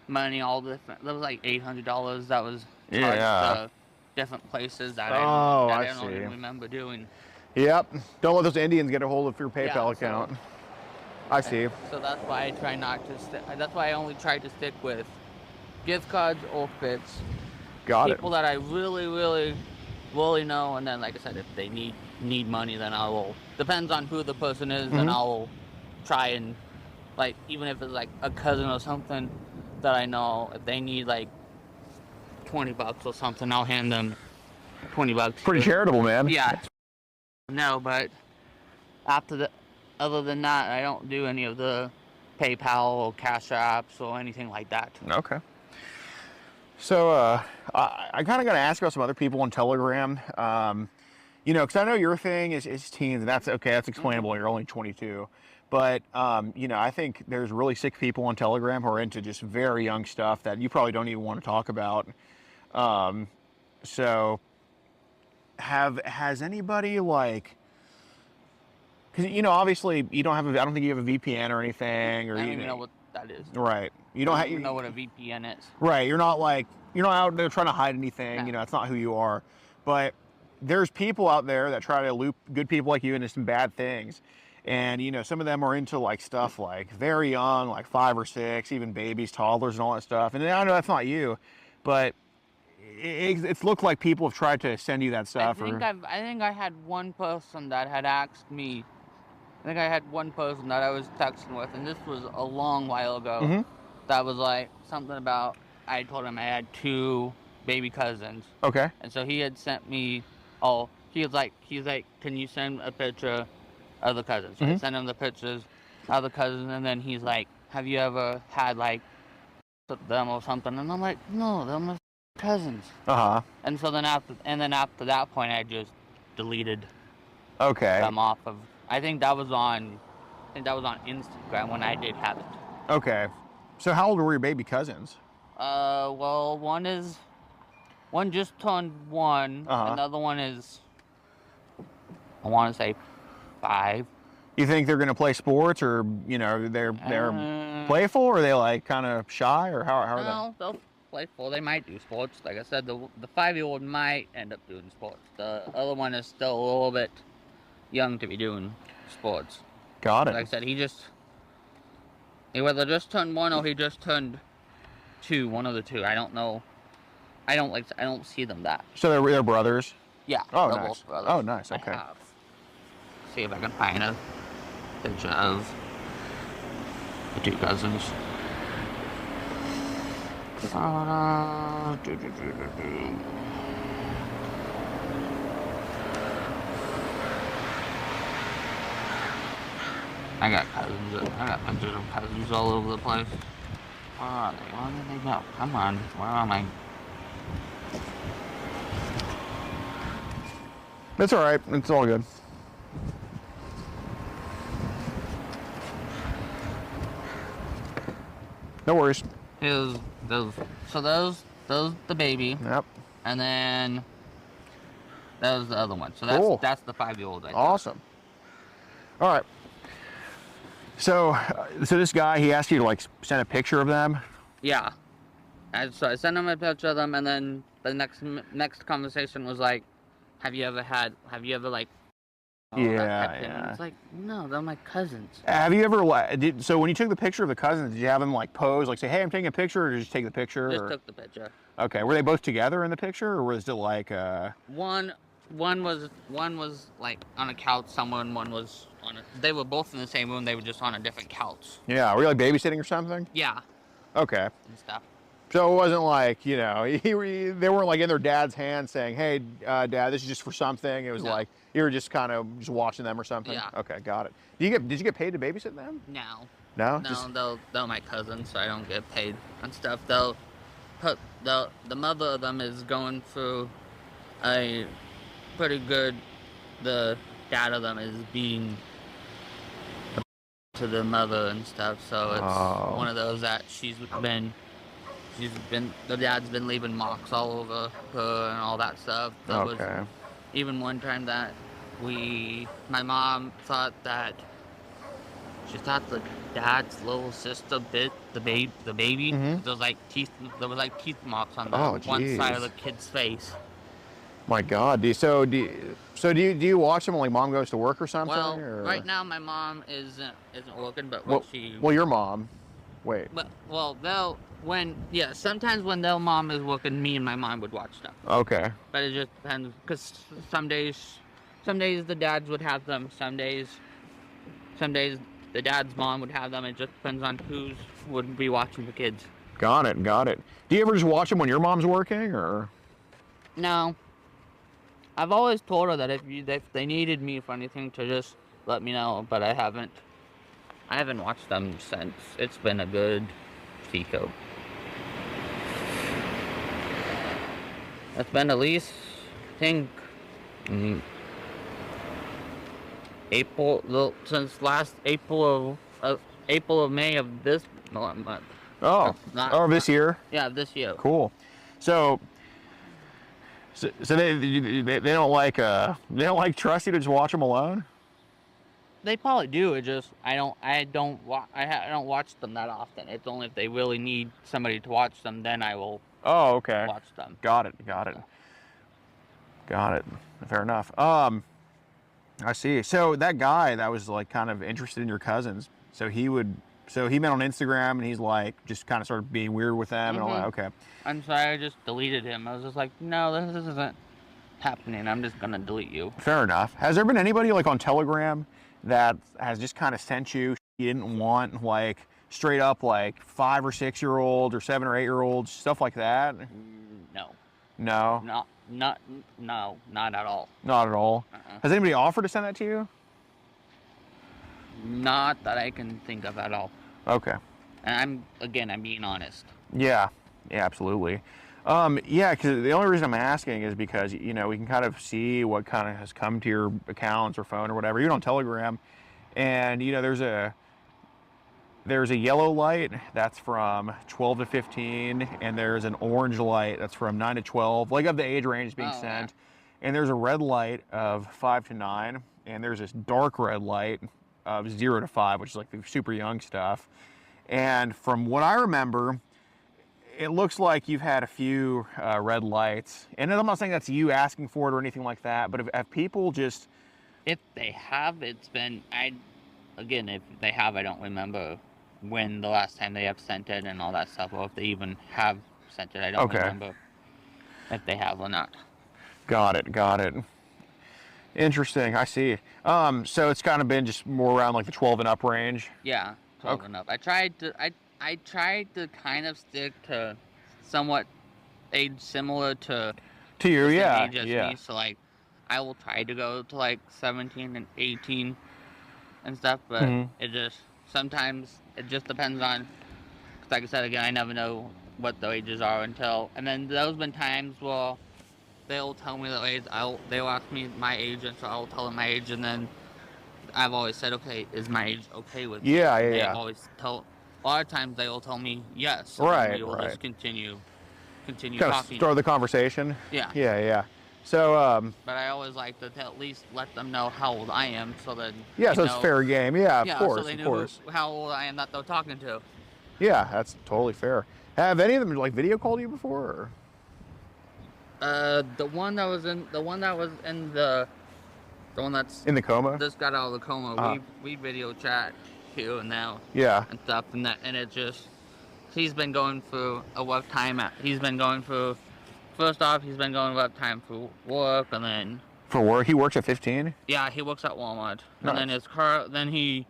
money all different. There was like $800 that was charged to different places that I don't even remember doing. Yep. Don't let those Indians get a hold of your PayPal account. I see. So that's why I try not to. That's why I only try to stick with gift cards or bits. Got it. People that I really, really, really know, and then like I said, if they need money, then I will. Depends on who the person is, then Mhm. I will try and like even if it's like a cousin or something that I know, if they need like $20 or something, I'll hand them $20. Pretty charitable, man. Yeah. No, but after the, other than that, I don't do any of the PayPal or Cash Apps or anything like that. Okay. So I kind of got to ask about some other people on Telegram. You know, because I know your thing is teens, and that's okay. That's explainable. You're only 22. But, you know, I think there's really sick people on Telegram who are into just very young stuff that you probably don't even want to talk about. So has anybody like, because, you know, obviously you don't have I don't think you have a VPN or anything, or I don't you even know what that is. right. You I don't don't even know have, what a VPN is. right. You're not out there trying to hide anything. No. You know, that's not who you are. But there's people out there that try to loop good people like you into some bad things. And, you know, some of them are into like stuff like very young, like 5 or 6, even babies, toddlers, and all that stuff. And I know that's not you, but it's looked like people have tried to send you that stuff. I think I had one person that had asked me. I think I had one person that I was texting with, and this was a long while ago. Mhm. That was like something about. I told him I had 2 baby cousins, Okay. and so he had sent me. Oh, he's like, can you send a picture of the cousins? So I Mhm. sent him the pictures of the cousins, and then he's like, have you ever had like with them or something? And I'm like, no, they're my cousins. Uh-huh. And so then after that point, I just deleted Okay. them off of. I think that was on Instagram when I did have it. Okay. So how old were your baby cousins? Well, one just turned 1. Uh-huh. Another one is, I want to say 5. You think they're going to play sports, or, you know, they're playful, or are they like kind of shy, or how are they? No, they'll play full. They might do sports. Like I said, the 5-year-old might end up doing sports. The other one is still a little bit young to be doing sports. Got it. Like I said, he either just turned 1 or he just turned 2. One of the two. I don't know. I don't see them that. So they're brothers? Yeah. Oh, they're nice. both brothers. Oh, nice. Okay. See if I can find a picture of the 2 cousins. I got pictures of cousins all over the place. Where are they? Where did they go? Come on. Where am I? That's all right. It's all good. No worries. Those the baby, Yep. and then that was the other one. So Cool. that's the 5-year-old. Awesome. All right. So this guy, he asked you to like send a picture of them. Yeah. And so I sent him a picture of them, and then the next conversation was like, have you ever like? Yeah, And yeah. it's like, no, they're my cousins. Have you ever so when you took the picture of the cousins, did you have them like pose, like say, "Hey, I'm taking a picture," or did you just take the picture? Just or? took the picture. Okay. Were they both together in the picture, or was it like One was like on a couch somewhere, and one was on a. They were both in the same room. They were just on a different couch. Yeah, were you like babysitting or something? Yeah, Okay. and stuff. So it wasn't like, you know, they weren't like in their dad's hand saying, "Hey, Dad, this is just for something." It was No. like you were just kind of just watching them or something. Yeah. Okay, got it. Did you get paid to babysit them? No. No. No, they're my cousins, so I don't get paid on stuff. They'll put the mother of them is going through a pretty good. The dad of them is being to the mother and stuff, so it's one of those that the dad's been leaving marks all over her and all that stuff. There was Okay. even one time that my mom thought that she thought the dad's little sister bit the baby. Mhm. There was like teeth marks on the Oh, one side of jeez. the kid's face. My God. So So do you watch them when like mom goes to work or something? Well, or? right now my mom isn't working, but Well, when she well, your mom. Wait. sometimes when their mom is working, me and my mom would watch stuff. Okay. But it just depends, because some days the dads would have them. Some days the dad's mom would have them. It just depends on who's would be watching the kids. Got it. Got it. Do you ever just watch them when your mom's working, or? No, I've always told her that if they needed me for anything to just let me know, but I haven't watched them since. It's been a good Fico. It's been at least, I think, since last April of May of this month. Oh. This year. Yeah, this year. Cool. So they don't like trust you to just watch them alone. They probably do. It just I don't watch them that often. It's only if they really need somebody to watch them, then I will. Oh, okay. Watch them. Got it. Fair enough. I see. So that guy that was like kind of interested in your cousins. So he met on Instagram and he's like just kind of started being weird with them and all that. Okay. I'm sorry, I just deleted him. I was just like, no, this isn't happening. I'm just gonna delete you. Fair enough. Has there been anybody like on Telegram that has just kind of sent you didn't want, like straight up like 5 or 6 year old or 7 or 8 year olds, stuff like that? No. No. Not at all. Not at all. Has anybody offered to send that to you? Not that I can think of at all. Okay. And I'm being honest. Yeah, absolutely. Yeah, because the only reason I'm asking is because, we can kind of see what kind of has come to your accounts or phone or whatever, even on Telegram. And, there's a yellow light that's from 12 to 15, and there's an orange light that's from 9 to 12, like of the age range being sent. Yeah. And there's a red light of 5 to 9, and there's this dark red light of 0 to 5, which is like the super young stuff. And from what I remember, it looks like you've had a few red lights. And I'm not saying that's you asking for it or anything like that, but have people just... If they have, it's been... if they have, I don't remember when the last time they have sent it and all that stuff, or if they even have sent it. I don't remember if they have or not. Got it. Interesting, I see. So it's kind of been just more around like the 12 and up range? Yeah, 12 and up. I tried to kind of stick to somewhat age similar to you, yeah. Age as me. So like, I will try to go to like 17 and 18 and stuff, but sometimes it just depends on, cause like I said again, I never know what the ages are and then there's been times where they'll tell me the age, they'll ask me my age, and so I'll tell them my age, and then I've always said, okay, is my age okay with you? Yeah. They always a lot of times they will tell me yes. Right, we will just continue kind talking. Of start the conversation? Yeah. So, but I always like to at least let them know how old I am, so that so it's fair game. Yeah, of course, so they know how old I am that they're talking to. Yeah, that's totally fair. Have any of them like video called you before? Or? The one that's in the coma. Just got out of the coma. We video chat here and now. Yeah. And stuff, and it just, he's been going through a rough time. First off, he's been going rough time for work, and then... For work? He works at 15? Yeah, he works at Walmart. Nice. And then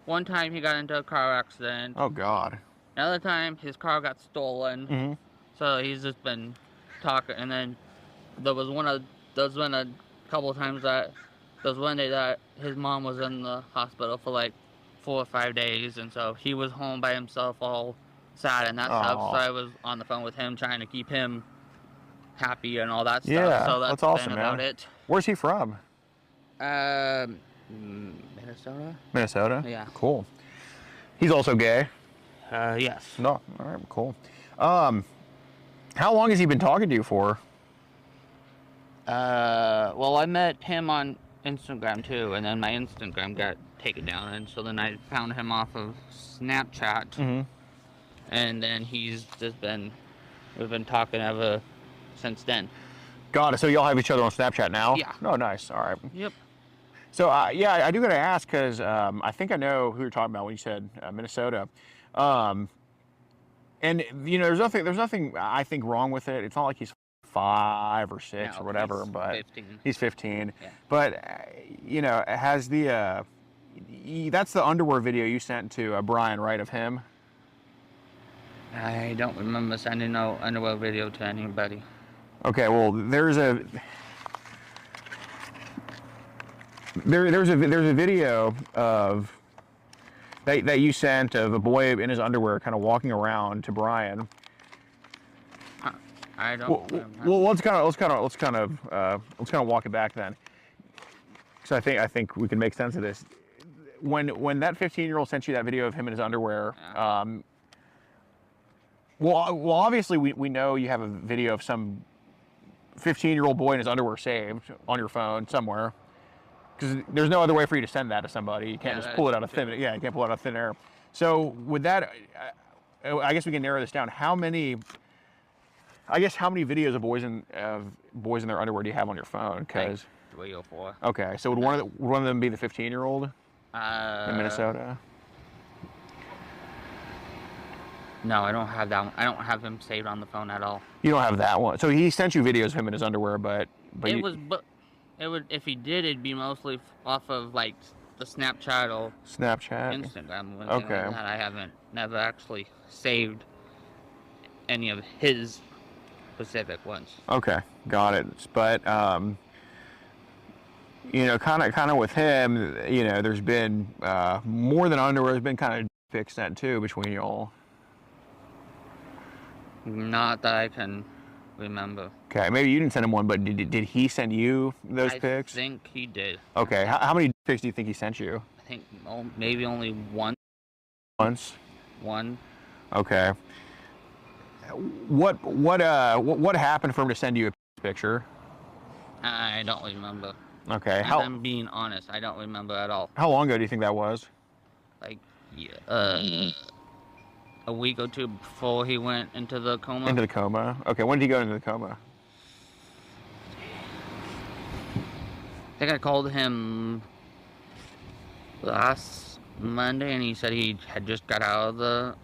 one time he got into a car accident. Oh, God. Another time, his car got stolen. Mm-hmm. So he's just been talking, and then there was a couple of times that, there was one day that his mom was in the hospital for like 4 or 5 days, and so he was home by himself all sad and that stuff, so I was on the phone with him trying to keep him happy and all that stuff. Yeah, so that's awesome, been man. about it. Where's he from? Minnesota. Minnesota? Yeah. Cool. He's also gay? Yes. No. All right, cool. How long has he been talking to you for? Well, I met him on Instagram too, and then my Instagram got taken down, and so then I found him off of Snapchat. Mm-hmm. And then we've been talking ever since then. Got it. So y'all have each other on Snapchat now? Yeah. Oh, nice. All right. Yep. So yeah, I do gotta ask because I think I know who you're talking about when you said Minnesota, and you know there's nothing I think wrong with it. It's not like he's 5 or 6 No, or whatever, he's but 15. he's 15. Yeah. But you know, has the that's the underwear video you sent to Brian, right, of him? I don't remember sending no underwear video to anybody. Okay, well there's a video of that you sent of a boy in his underwear kind of walking around to Brian. I don't. Well, let's kind of walk it back then. So I think we can make sense of this. When that 15-year-old sent you that video of him in his underwear, well, obviously we know you have a video of some 15-year-old boy in his underwear saved on your phone somewhere. Because there's no other way for you to send that to somebody. You can't just pull it out of thin air. Yeah, you can't pull it out of thin air. So with that, I guess we can narrow this down. How many videos of boys in their underwear do you have on your phone? Because 3 or 4. Okay, so would one of them be the 15-year-old in Minnesota? No, I don't have that one. I don't have him saved on the phone at all. You don't have that one. So he sent you videos of him in his underwear, but it would, if he did, it'd be mostly off of like the Snapchat or Snapchat. Instagram. Okay. Like that. I never actually saved any of his specific ones. Okay, got it. But you know, kind of with him, you know, there's been more than underwear. There's been kind of pics sent too between y'all. Not that I can remember. Okay, maybe you didn't send him one, but did he send you those pics? I think he did. Okay, how many pics do you think he sent you? I think maybe only one. Once. One. Okay. What happened for him to send you a picture? I don't remember. Okay. If I'm being honest, I don't remember at all. How long ago do you think that was? Like, a week or two before he went into the coma. Into the coma. Okay. When did he go into the coma? I think I called him last Monday, and he said he had just got out of the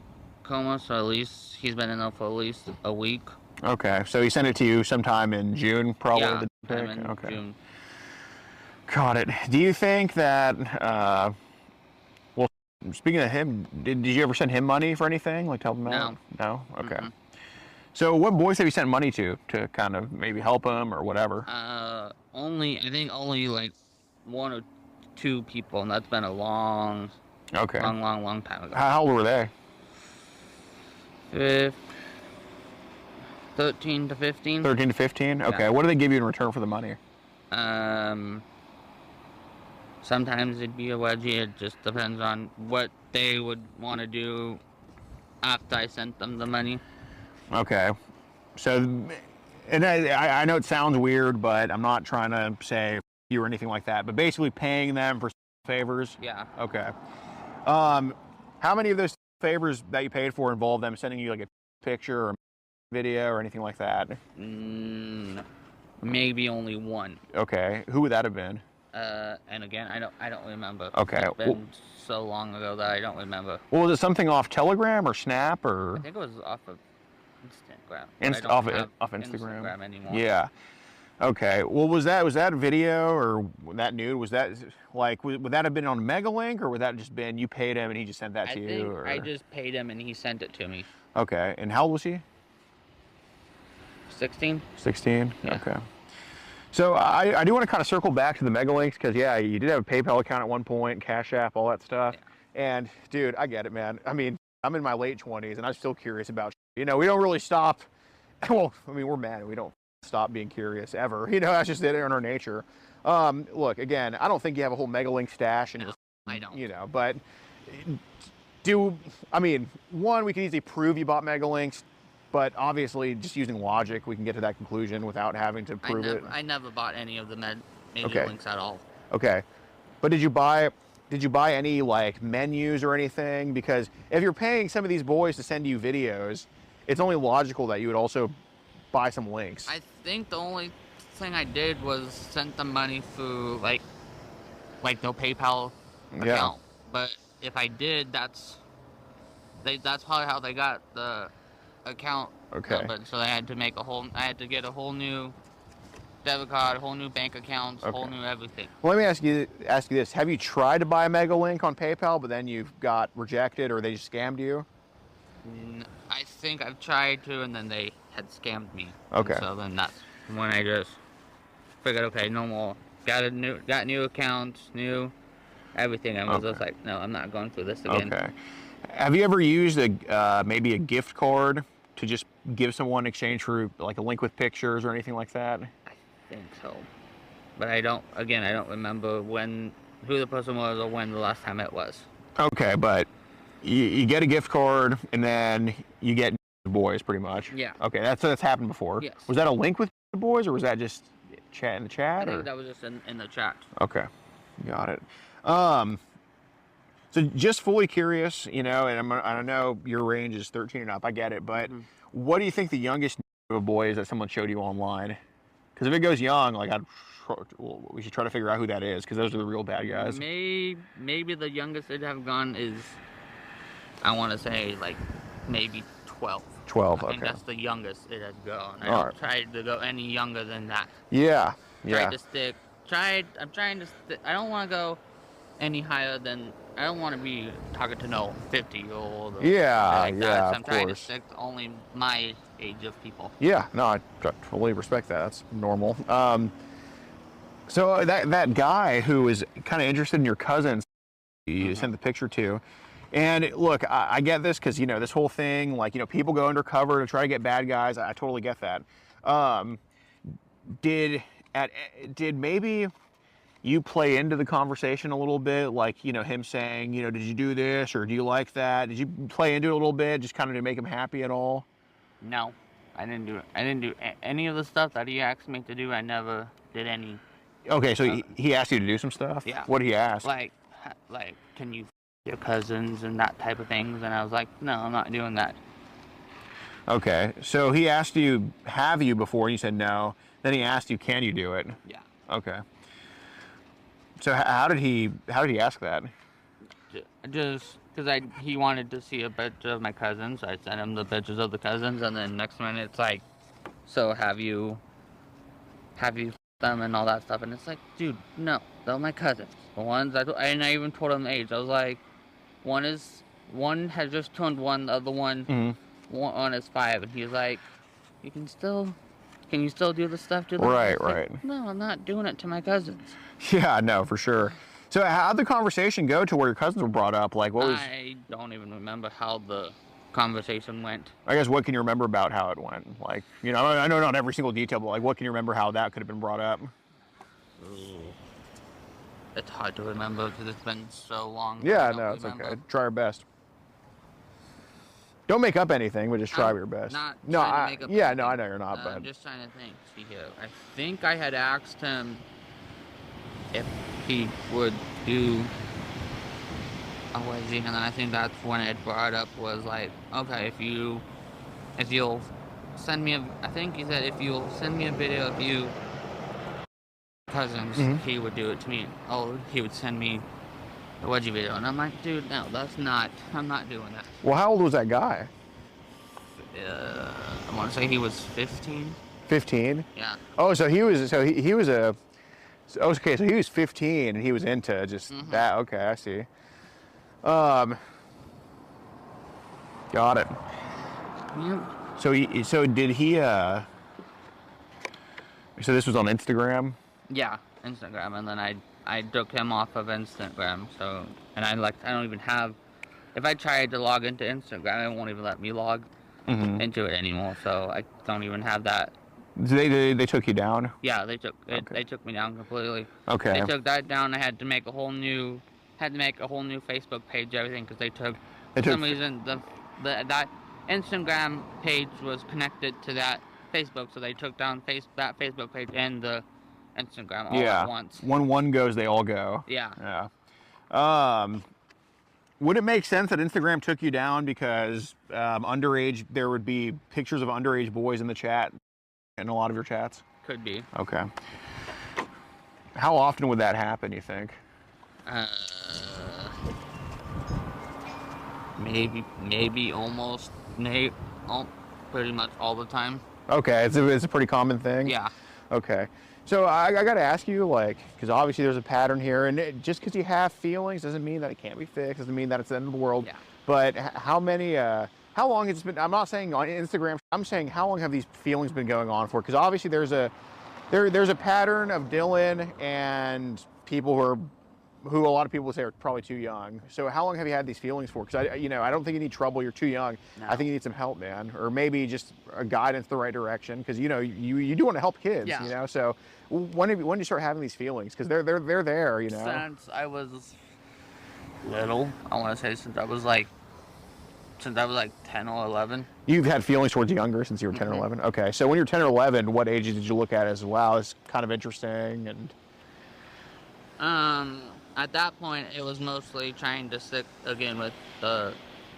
coma, so at least he's been in there for at least a week. Okay, so he sent it to you sometime in June, probably. Yeah, the pic? in Okay. June. Got it. Do you think that? Well, speaking of him, did you ever send him money for anything? Like help him out? No. Okay. Mm-hmm. So what boys have you sent money to kind of maybe help him or whatever? I think only like 1 or 2 people, and that's been a long time ago. How old were they? 13 to 15. 13 to 15? Okay. Yeah. What do they give you in return for the money? Sometimes it'd be a wedgie. It just depends on what they would want to do after I sent them the money. Okay. So, and I know it sounds weird, but I'm not trying to say you or anything like that, but basically paying them for favors? Yeah. Okay. How many of those favors that you paid for involved them sending you like a picture or video or anything like that? Maybe only one. Okay. Who would that have been? And again, I don't remember. Okay. It's been so long ago that I don't remember. Well, was it something off Telegram or Snap or? I think it was off of Instagram. Off Instagram. Instagram anymore. Yeah. Okay. Well, was that video or that nude? Was that like would that have been on Megalink or would that just been you paid him and he just sent that to you? Or? I just paid him and he sent it to me. Okay. And how old was he? 16. 16. Yeah. Okay. So I do want to kind of circle back to the Megalinks because yeah, you did have a PayPal account at one point, Cash App, all that stuff. Yeah. And dude, I get it, man. I mean, I'm in my late 20s and I'm still curious about. You know, we don't really stop. Well, I mean, we're men. We don't stop being curious ever. You know, that's just in our nature. Look, again, I don't think you have a whole Megalink stash and I don't. You know, but I mean, one, we can easily prove you bought Megalinks. But obviously, just using logic, we can get to that conclusion without having to prove it. I never bought any of the Megalinks at all. Okay. But did you buy any like menus or anything? Because if you're paying some of these boys to send you videos, it's only logical that you would also buy some links. I think the only thing I did was sent the money through like no PayPal Yeah. account. But if I did, that's probably how they got the account Okay. number. So I had to get a whole new debit card, a whole new bank accounts, Okay. whole new everything. Well, let me ask you this: have you tried to buy a MegaLink on PayPal, but then you've got rejected, or they just scammed you? I think I've tried to, and then they had scammed me. Okay. And so then that's when I just figured, okay, no more. Got new accounts, new everything. I was just like, no, I'm not going through this again. Okay. Have you ever used maybe a gift card to just give someone in exchange for like a link with pictures or anything like that? I think so, but I don't remember who the person was or when the last time it was. Okay, but you get a gift card and then you get boys pretty much. Yeah. Okay, that's happened before. Yes. Was that a link with boys, or was that just chat in the chat? I think that was just in the chat. Okay, got it. So just fully curious, you know, and I know your range is 13 and up. I get it, but what do you think the youngest of a boy is that someone showed you online? Because if it goes young, like we should try to figure out who that is, because those are the real bad guys. Maybe the youngest it'd have gone is, I want to say, like maybe 12. 12. I think Okay. that's the youngest it had gone. I All don't try to go any younger than that. Yeah. Yeah. I'm trying to stick. I don't want to go any higher than. I don't want to be talking to no 50-year-old. Yeah, Like yeah, that. So of I'm trying to course. stick to only my age of people. Yeah, no, I totally respect that. That's normal. So that guy who was kind of interested in your cousin, you sent the picture to, and look, I get this because, you know, this whole thing, like, you know, people go undercover to try to get bad guys. I totally get that. Did maybe you play into the conversation a little bit, like, you know, him saying, you know, did you do this or do you like that? Did you play into it a little bit, just kind of to make him happy at all? No, I didn't do it. I didn't do any of the stuff that he asked me to do. I never did any. Okay, so he asked you to do some stuff? Yeah. What did he ask? Like, can you your cousins and that type of things? And I was like, no, I'm not doing that. Okay, so he asked you, have you before, and you said no. Then he asked you, can you do it? Yeah. Okay. So how did he ask that? Just because he wanted to see a picture of my cousins. I sent him the pictures of the cousins, and then next minute it's like, so have you them and all that stuff? And it's like, dude, no, they're my cousins. The ones and I even told him the age. I was like, one has just turned one, the other one is 5, and he's like, can you still do the stuff to them? Right, Like, right. no, I'm not doing it to my cousins. Yeah, no, for sure. So how'd the conversation go to where your cousins were brought up? Like, what was? I don't even remember how the conversation went. I guess what can you remember about how it went? Like, you know, I know not every single detail, but like, what can you remember how that could have been brought up? It's hard to remember because it's been so long. Yeah, I don't no, it's remember. okay. Try our best. Don't make up anything, but just try your best. Not No, trying to make up yeah, anything. no, I know you're not, I'm but just trying to think. See here. I think I had asked him if he would do a wedgie, and then I think that's when it brought up was like, okay, if you'll send me I think he said if you'll send me a video of you cousins, he would do it to me. Oh, he would send me a wedgie video, and I'm like, dude, no, I'm not doing that. well, how old was that guy? I want to say he was 15. 15. Yeah. Oh, so he was okay. So he was 15 and he was into just that. Okay, I see. Got it. Yeah. So did he? So this was on Instagram. Yeah, Instagram, and then I took him off of Instagram. So, and I don't even have. If I tried to log into Instagram, it won't even let me log into it anymore. So I don't even have that. They took you down. Yeah, they took Okay. They took me down completely. Okay. They took that down. I had to make a whole new Facebook page, everything, because they took. For some reason, that Instagram page was connected to that Facebook, so they took down that Facebook page and the Instagram all at once. When one goes, they all go. Yeah. Yeah. Would it make sense that Instagram took you down because there would be pictures of underage boys in the chat in a lot of your chats? could be. Okay. How often would that happen, you think? Maybe almost pretty much all the time. Okay, it's a pretty common thing? Yeah. Okay. So I got to ask you, like, because obviously there's a pattern here, and just because you have feelings doesn't mean that it can't be fixed, doesn't mean that it's the end of the world. Yeah. But how long has it been? I'm not saying on Instagram, I'm saying how long have these feelings been going on for? Because obviously there's a pattern of Dylan and people who a lot of people would say are probably too young. So how long have you had these feelings for? Because I don't think you need trouble. You're too young. No. I think you need some help, man, or maybe just a guidance the right direction. Because you do want to help kids. Yeah. So when did you start having these feelings? Because they're there. Since I was little, I want to say since I was like 10 or 11. You've had feelings towards younger since you were 10 or 11. Okay. So when you're 10 or 11, what ages did you look at as wow, it's kind of interesting and? At that point, it was mostly trying to stick again with the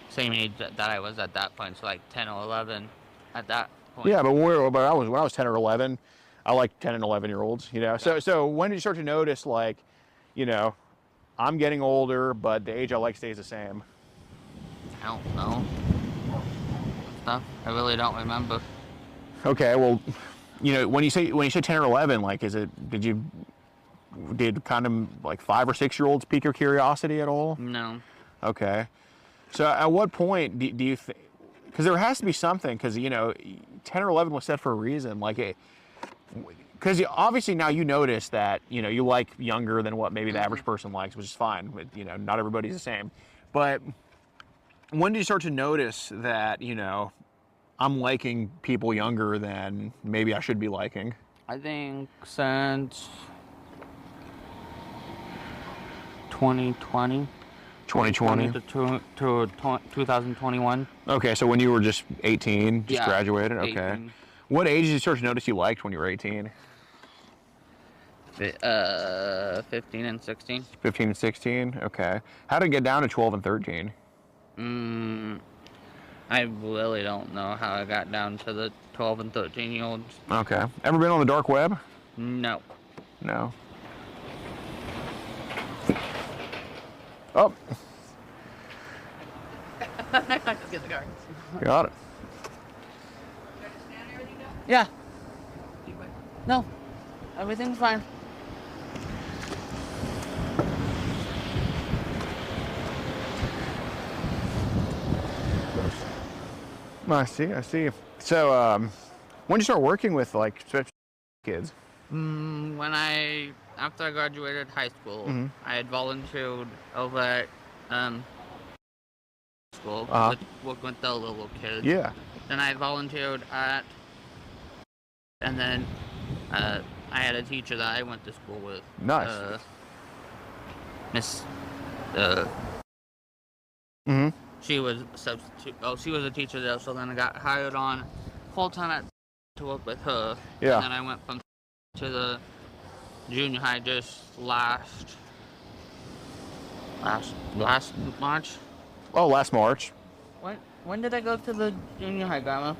same age that I was at that point, so like 10 or 11 at that point. Yeah, but when I was 10 or 11, I liked 10 and 11-year-olds, So when did you start to notice, like, I'm getting older, but the age I like stays the same? I don't know. Stuff. I really don't remember. Okay, well, when you say 10 or 11, like, did kind of like 5 or 6-year-olds pique your curiosity at all? No. Okay. So at what point do you think, because there has to be something, because 10 or 11 was set for a reason, like because obviously now you notice that you like younger than what maybe the average person likes, which is fine, but not everybody's the same. But when did you start to notice that I'm liking people younger than maybe I should be liking? I think since 2020. 2020 to 2021. Okay, so when you were just 18, just graduated. Okay. 18. What age did you start to notice you liked when you were 18? 15 and 16. 15 and 16. Okay. How did it get down to 12 and 13? I really don't know how I got down to the 12 and 13-year-olds. Okay. Ever been on the dark web? No. No. Oh, Just get the car. got it. Yeah. No. Everything's fine. I see. So, when did you start working with like special kids? After I graduated high school, Mhm. I had volunteered over at school, Uh-huh. working with the little kids. Yeah. Then I volunteered and then I had a teacher that I went to school with. Nice. Miss, Mm-hmm. she was a substitute. Oh, she was a teacher there, so then I got hired on full time to work with her. Yeah. And then I went to the junior high just last March. Oh, last March. When did I go to the junior high, Grandma?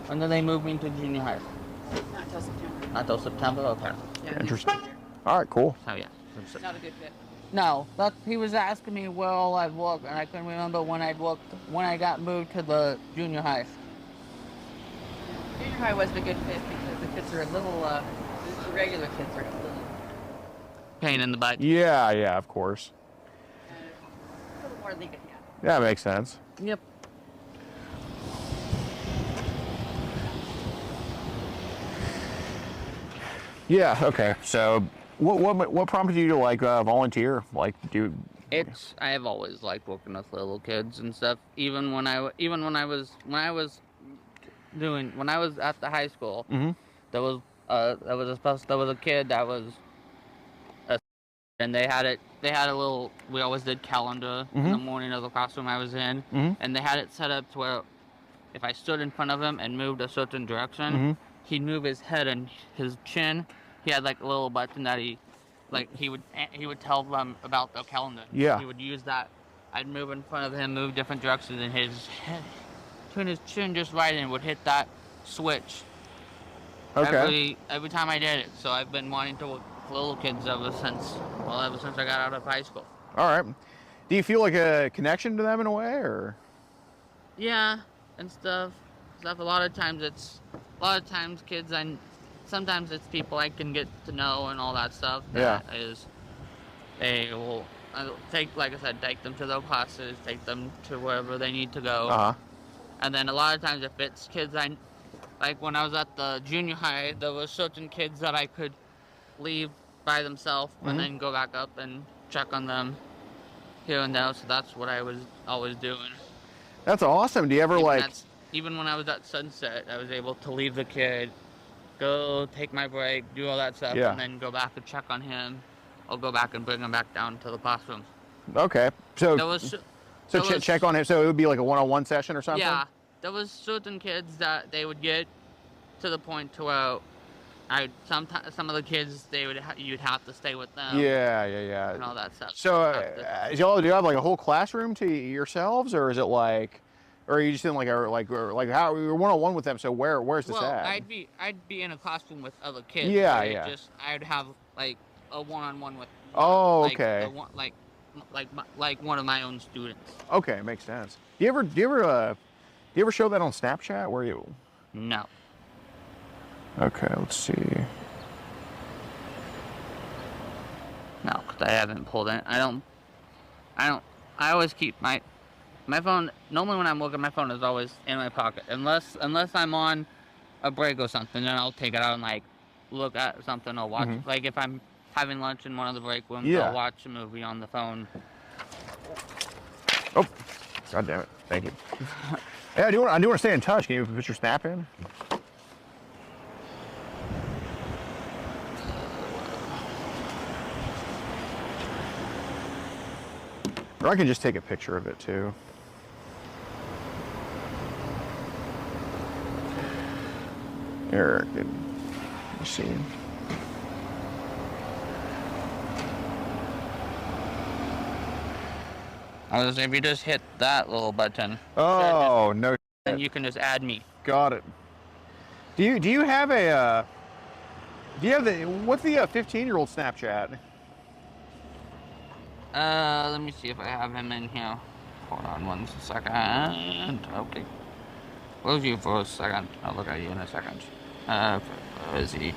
When did they move me to junior high? Not until September. Not till September. Okay. Yeah, Interesting. next year. All right, cool. Oh yeah. Not a good fit. No, he was asking me where all I'd worked, and I couldn't remember when I got moved to the junior high. Junior high wasn't a good fit because the kids are a little, the regular kids are a little Pain in the butt. Yeah, of course. a little more lenient. Yeah, makes sense. Yep. Yeah. Okay. So, what prompted you to like volunteer? Like, I have always liked working with little kids and stuff. Even when I was at the high school, Mhm. there was a kid that was and they had a little, we always did calendar in the morning of the classroom I was in, and they had it set up to where if I stood in front of him and moved a certain direction, he'd move his head and his chin. He had like a little button that he would tell them about the calendar. Yeah. He would use that. I'd move in front of him, move different directions, and his head, turn his chin just right and would hit that switch. every time I did it. So I've been wanting to work with little kids ever since I got out of high school. All right. Do you feel like a connection to them in a way, or? Yeah, and stuff. A lot of times kids sometimes it's people I can get to know and all that stuff. Yeah. They will take, like I said, take them to their classes, take them to wherever they need to go. Uh-huh. And then a lot of times if it's kids like when I was at the junior high, there were certain kids that I could leave by themselves and then go back up and check on them here and there. So that's what I was always doing. That's awesome. Do you ever Even when I was at Sunset, I was able to leave the kid, go take my break, do all that stuff, and then go back and check on him. I'll go back and bring him back down to the classroom. Okay. So check on him. So it would be like a one-on-one session or something? Yeah. There was certain kids that they would get to the point to where some of the kids you'd have to stay with them. Yeah. And all that stuff. So do you have like a whole classroom to yourselves, or is it like, or are you just in like how you're one-on-one with them? So where's this at? I'd be in a classroom with other kids. Yeah, right? yeah. I'd have like a one-on-one with. Oh, like, okay. Like one of my own students. Okay, makes sense. Do you ever show that on Snapchat? Where you? No. Okay, let's see. No, because I haven't pulled it. I always keep my phone. Normally when I'm looking, my phone is always in my pocket. Unless I'm on a break or something, then I'll take it out and like look at something or watch. Like if I'm having lunch in one of the break rooms, I'll watch a movie on the phone. Oh, God damn it! Thank you. Yeah, I do want to stay in touch. Can you put your snap in? Or I can just take a picture of it too. Here, let me see. If you just hit that little button. Oh, no. Then you can just add me. Got it. Do you have what's the 15-year-old Snapchat? Let me see if I have him in here. Hold on 1 second. Okay. Close you for a second. I'll look at you in a second. Where is he?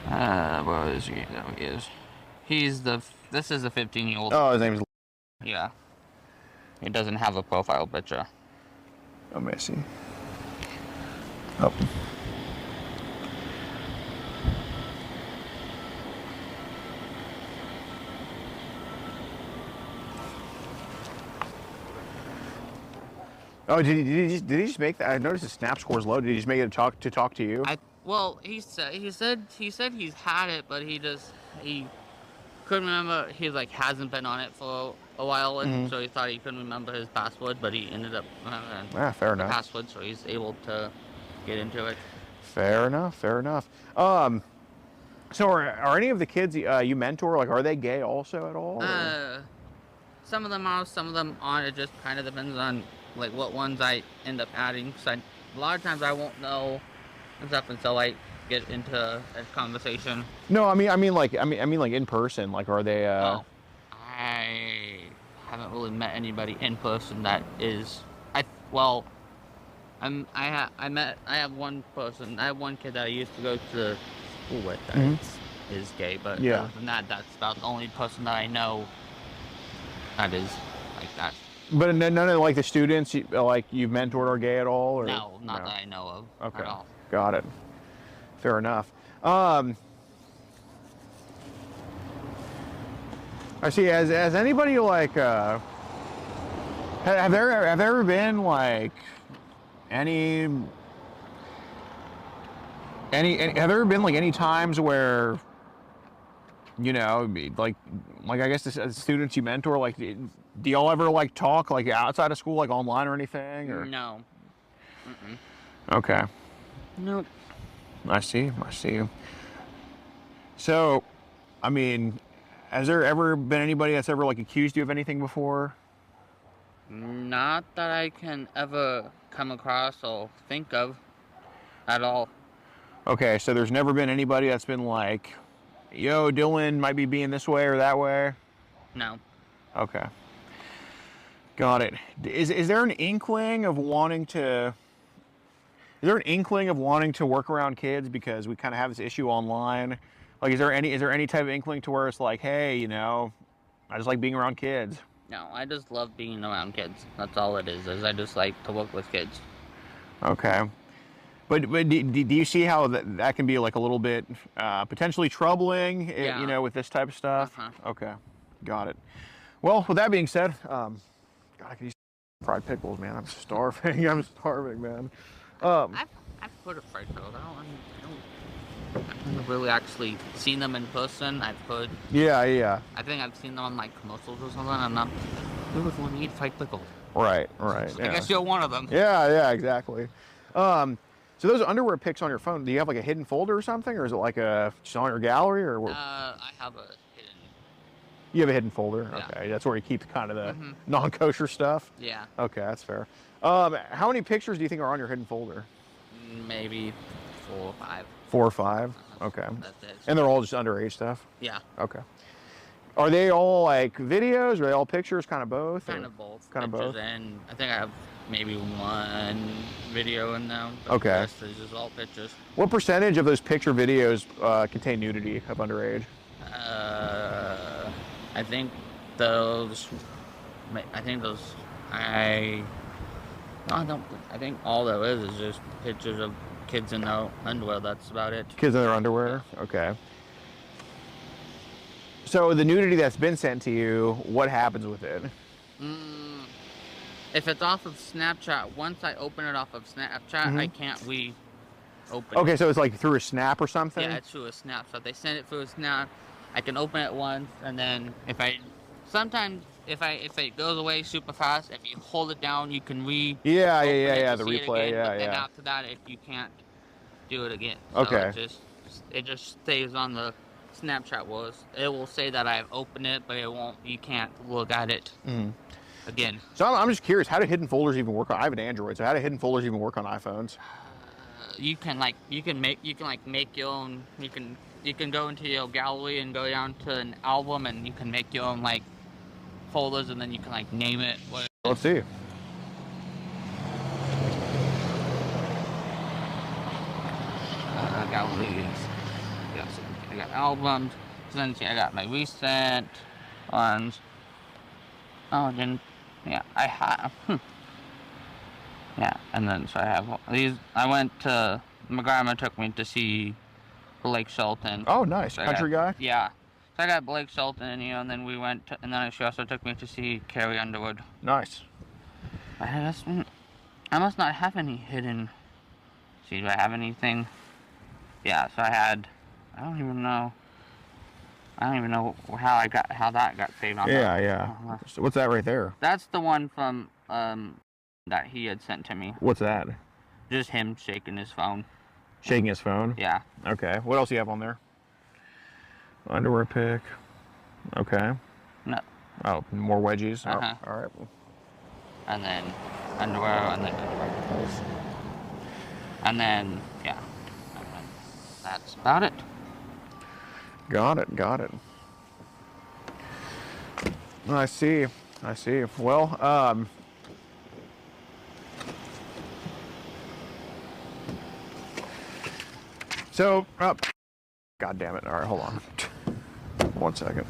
Where is he? There he is. This is the 15-year-old. Oh, his name's. Yeah. He doesn't have a profile picture. Oh, let me see. Oh. Oh, did he just make that? I noticed his snap score's low. Did he just make it to talk to you? Well, he said he's had it, but he couldn't remember. He hasn't been on it for a while, and so he thought he couldn't remember his password, but he ended up remembering fair enough. the password, so he's able to get into it. Fair enough. So are any of the kids you mentor, are they gay also at all? Some of them are, some of them aren't. It just kind of depends on what ones I end up adding. Cause a lot of times I won't know and stuff until I get into a conversation. No, I mean in person. Are they? I haven't really met anybody in person that is. I have one person. I have one kid that I used to go to school with that is gay, but other than that, that's about the only person that I know that is like that. But none of the students you've mentored are gay at all, or no, not that I know of. Okay, at all. Got it. Fair enough. I see. Has anybody have there ever been any have there ever been any times where I guess the students you mentor, do y'all ever talk outside of school, online or anything, or No. Okay. Nope. I see. So, has there ever been anybody that's ever accused you of anything before? Not that I can ever come across or think of at all. Okay, so there's never been anybody that's been like, yo, Dylan might be being this way or that way? No. Okay. Got it. Is there an inkling of wanting to... Is there an inkling of wanting to work around kids because we kind of have this issue online? Like, is there any type of inkling to where it's like, hey, you know, I just like being around kids? No, I just love being around kids. That's all it is I just like to work with kids. Okay. But do you see how that can be like a little bit potentially troubling, Yeah. you know, with this type of stuff? Uh-huh. Okay, got it. Well, with that being said, God, I could use fried pickles, man. I'm starving. I'm starving, man. I've heard of fried pickles. I've never really actually seen them in person. I've heard. Yeah. I think I've seen them on like commercials or something. I'm not. Who would want to eat fried pickles? Right. I Yeah. guess you're one of them. Yeah, exactly. So those underwear pics on your phone, do you have like a hidden folder or something, or is it like just on your gallery, or what? I have a hidden. You have a hidden folder? Yeah. Okay, that's where you keep kind of the Mhm. non-kosher stuff? Yeah, Okay, that's fair. How many pictures do you think are on your hidden folder? maybe 4 or 5. 4 or 5? Okay. That's it. And they're all just underage stuff? Yeah, Okay. Are they all like videos? Are they all pictures? Kind of both? kind or- of both. Kind of Pictures both? And I think I have maybe one video in there. But Okay. The rest is just all pictures. What percentage of those picture videos contain nudity of underage? I think those. I don't. I think all there is just pictures of kids in their underwear. That's about it. Kids in their underwear? Okay. So the nudity that's been sent to you, what happens with it? If it's off of Snapchat, once I open it off of Snapchat, I can't reopen it. Okay, so it's like through a snap or something? Yeah, it's through a snap. So they send it through a snap. I can open it once, and then if it goes away super fast, if you hold it down, you can Yeah, open it to the see it replay, again, but then yeah. after that, if you can't do it again. So Okay. it just stays on the Snapchat was. It will say that I've opened it, but it won't. You can't look at it again. So I'm just curious, how do hidden folders even work on? I have an Android, so how do hidden folders even work on iPhones? You can make your own. You can go into your gallery and go down to an album, and you can make your own like folders, and then you can like name it. Let's see. Galleries. Yes, I got albums. So then see, I got my recent ones. Oh, then yeah, I have. Yeah, and then so I have these. I went to my grandma took me to see Blake Shelton. Oh, nice. So I Country got- guy? Yeah. So I got Blake Shelton, and then we went to, and then she also took me to see Carrie Underwood. Nice. I must not have any hidden. See, do I have anything? Yeah, so I don't even know how that got saved on that. Yeah. So what's that right there? That's the one from that he had sent to me. What's that? Just him shaking his phone. Shaking his phone? Yeah. Okay. What else do you have on there? Underwear pick. Okay. No. Oh, more wedgies. Uh-huh. Oh, all right. And then underwear, and then and then yeah. And then that's about it. Got it. I see. Well, so, God damn it. All right, hold on. 1 second.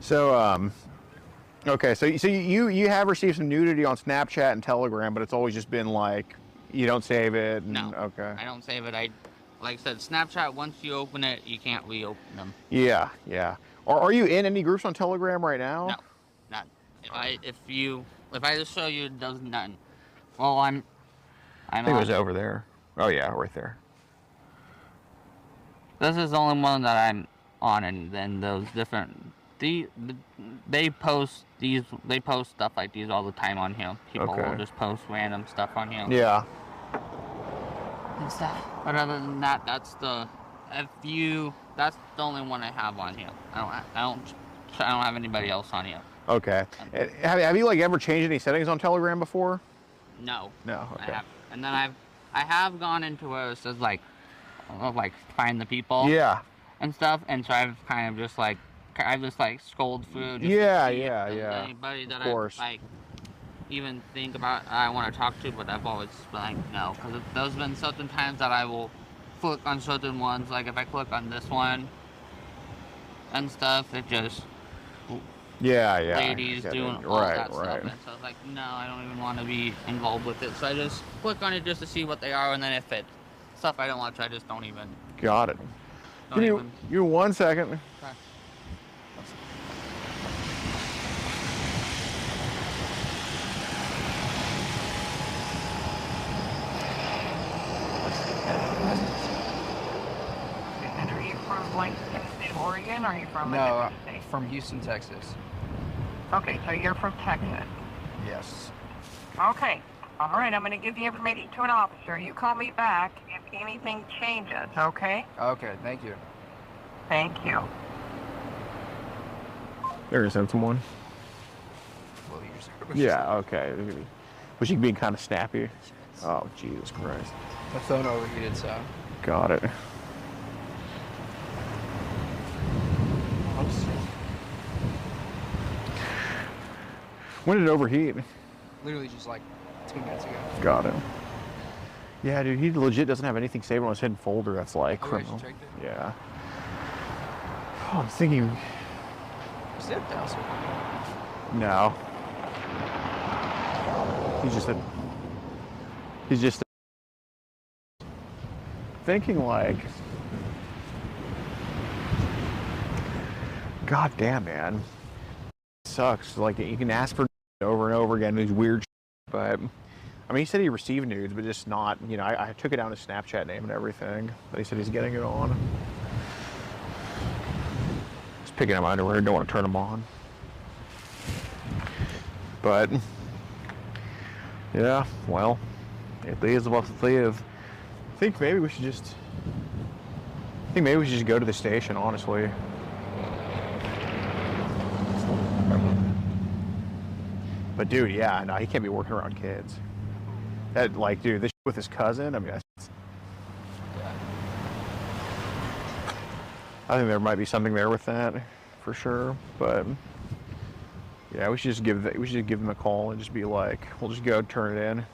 So, okay, so you have received some nudity on Snapchat and Telegram, but it's always just been like you don't save it. And, No. Okay. I don't save it. Like I said, Snapchat. Once you open it, you can't reopen them. Yeah. Are you in any groups on Telegram right now? No, none. If I just show you, it does none. Well, I'm I think it was over there. Oh yeah, right there. This is the only one that I'm on, and then those different. They post stuff like these all the time on here. People Okay. will just post random stuff on here. Yeah. And stuff. But other than that, that's the only one I have on here. I don't have anybody else on here. Okay. Have you like ever changed any settings on Telegram before? No. No. Okay. I have, and then I have gone into where it says like find the people. Yeah. And stuff, and so I've kind of just scrolled through. Just Yeah, to see yeah, if there's yeah. Anybody that Of course. I even think about I want to talk to, but I've always been like no, because there's been certain times that I will click on certain ones. Like if I click on this one and stuff, it just Yeah. ladies Yeah, doing all right, that right. stuff, and so I was like, no, I don't even want to be involved with it. So I just click on it just to see what they are, and then if it's stuff I don't watch, I just don't even. Got it. Don't Give even. you 1 second. Okay. And are you from Langston, Oregon, or are you from a No, different state? from Houston, Texas. Okay, so you're from Texas. Yes. Okay. All right, I'm going to give the information to an officer. You call me back if anything changes, okay? Okay, thank you. Thank you. There is someone. Well, your service. Yeah. Okay. Was she being kind of snappy? Oh, Jesus Christ. My phone overheated, so. Got it. When did it overheat? Literally just like 2 minutes ago. Got it. Yeah, dude, he legit doesn't have anything saved on his hidden folder. That's like Oh, I criminal. should check it. Yeah. Oh, I'm thinking. Is that dowser? No. He's just thinking like. God damn, man. It sucks. Like you can ask for over and over again these weird, but I mean, he said he received nudes, but just not. You know, I took it down his Snapchat name and everything, but he said he's getting it on. Just picking up my underwear. Don't want to turn them on. But yeah, well, it is what it is. I think maybe we should just go to the station, honestly. But dude, yeah, no, he can't be working around kids. That like, dude, this with his cousin, I mean, I think there might be something there with that, for sure. But yeah, we should just give them a call and just be like, we'll just go turn it in.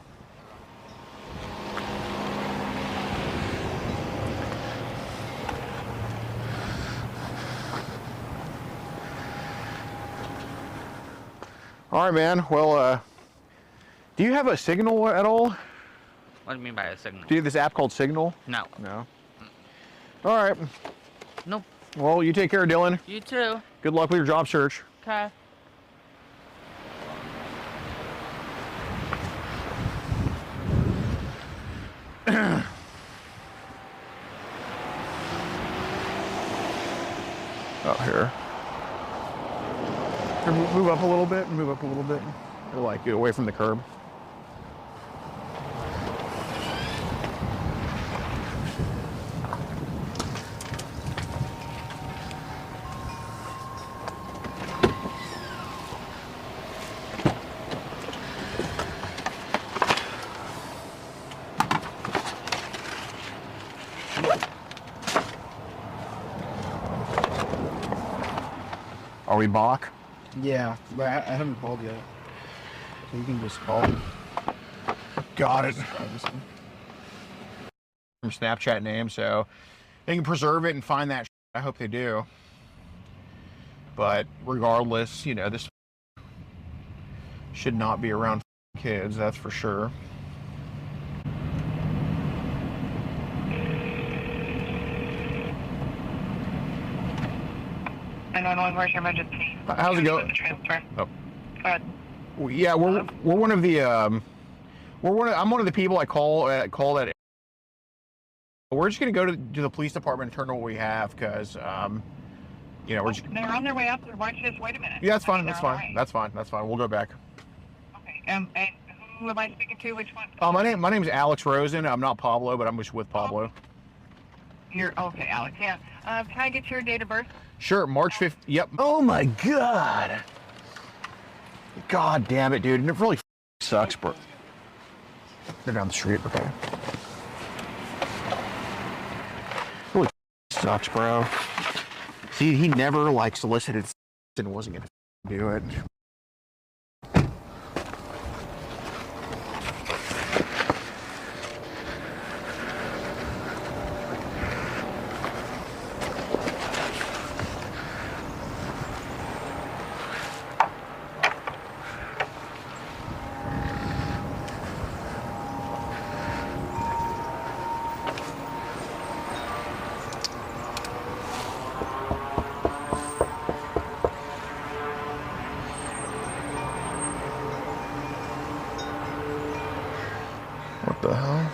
All right, man. Well, do you have a Signal at all? What do you mean by a signal? Do you have this app called Signal? No. No. All right. Nope. Well, you take care, Dylan. You too. Good luck with your job search. Okay. Oh, here. Here, move up a little bit. Move up a little bit. Or like get away from the curb. Are we Bach? Yeah, but I haven't called yet. So you can just call. Got it. From Snapchat name, so they can preserve it and find that. I hope they do. But regardless, you know, this should not be around kids, that's for sure. And then where's your emergency? How's it go? The transfer. Oh. Go ahead. Well, yeah, we're one of the I'm one of the people I call that We're just gonna go to the police department and turn in what we have, because you know, we're just... They're on their way up there. Why don't you just wait a minute? Yeah, that's fine. They're That's on their fine. way. That's fine. That's fine. We'll go back. Okay. And who am I speaking to? Which one? My name is Alex Rosen. I'm not Pablo, but I'm just with Pablo. You're okay, Alex. Yeah. Can I get your date of birth? Sure, March 5th. Yep. Oh my God. God damn it, dude. And it really sucks, bro. They're down the street. Okay. Really sucks, bro. See, he never like solicited and wasn't gonna do it. What the hell?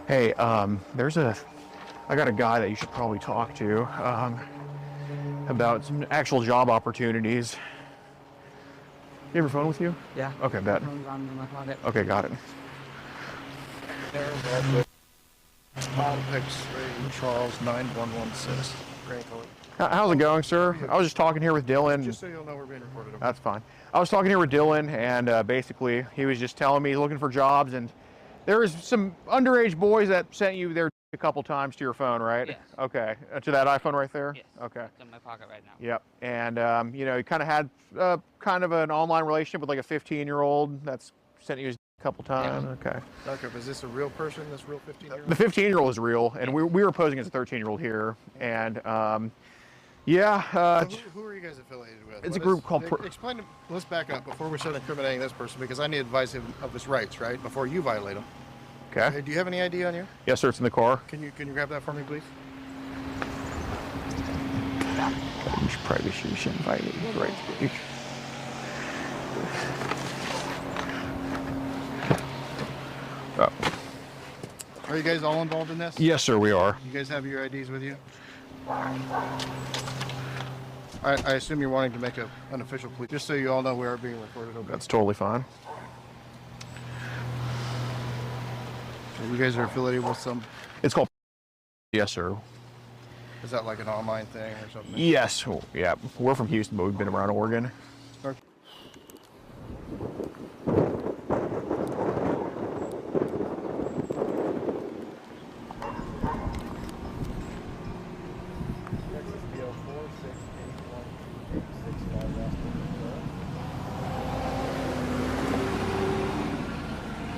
Hey, I got a guy that you should probably talk to, about some actual job opportunities. You have your phone with you? Yeah. Okay, bet. Phone's on in my pocket. Okay, got it. Politics, Charles 9116. Great. How's it going, sir? I was just talking here with Dylan. Just so you'll know, we're being recorded. That's fine. I was talking here with Dylan, and basically he was just telling me he's looking for jobs, and there was some underage boys that sent you there a couple times to your phone, right? Yes. Okay. To that iPhone right there? Yes. Okay. It's in my pocket right now. Yep. And you know, you kind of had kind of an online relationship with like a 15-year-old that's sent you a couple times. Yeah. Okay. Jacob, is this a real person, this real 15-year-old? The 15-year-old is real, and we were posing as a 13-year-old here, and yeah. Who are you guys affiliated with? It's a group called... Explain to... Let's back up before we start incriminating this person, because I need advice of his rights, right? Before you violate them. Okay. Do you have any ID on you? Yes, sir. It's in the car. Can you grab that for me, please? Privacy should invite you. Right. Oh. Are you guys all involved in this? Yes, sir. We are. You guys have your IDs with you? I assume you're wanting to make an official plea, just so you all know we are being recorded. Okay. That's totally fine. So you guys are affiliated with some... It's called... Yes, sir. Is that like an online thing or something? Yes. Yeah. We're from Houston, but we've been around Oregon. Okay.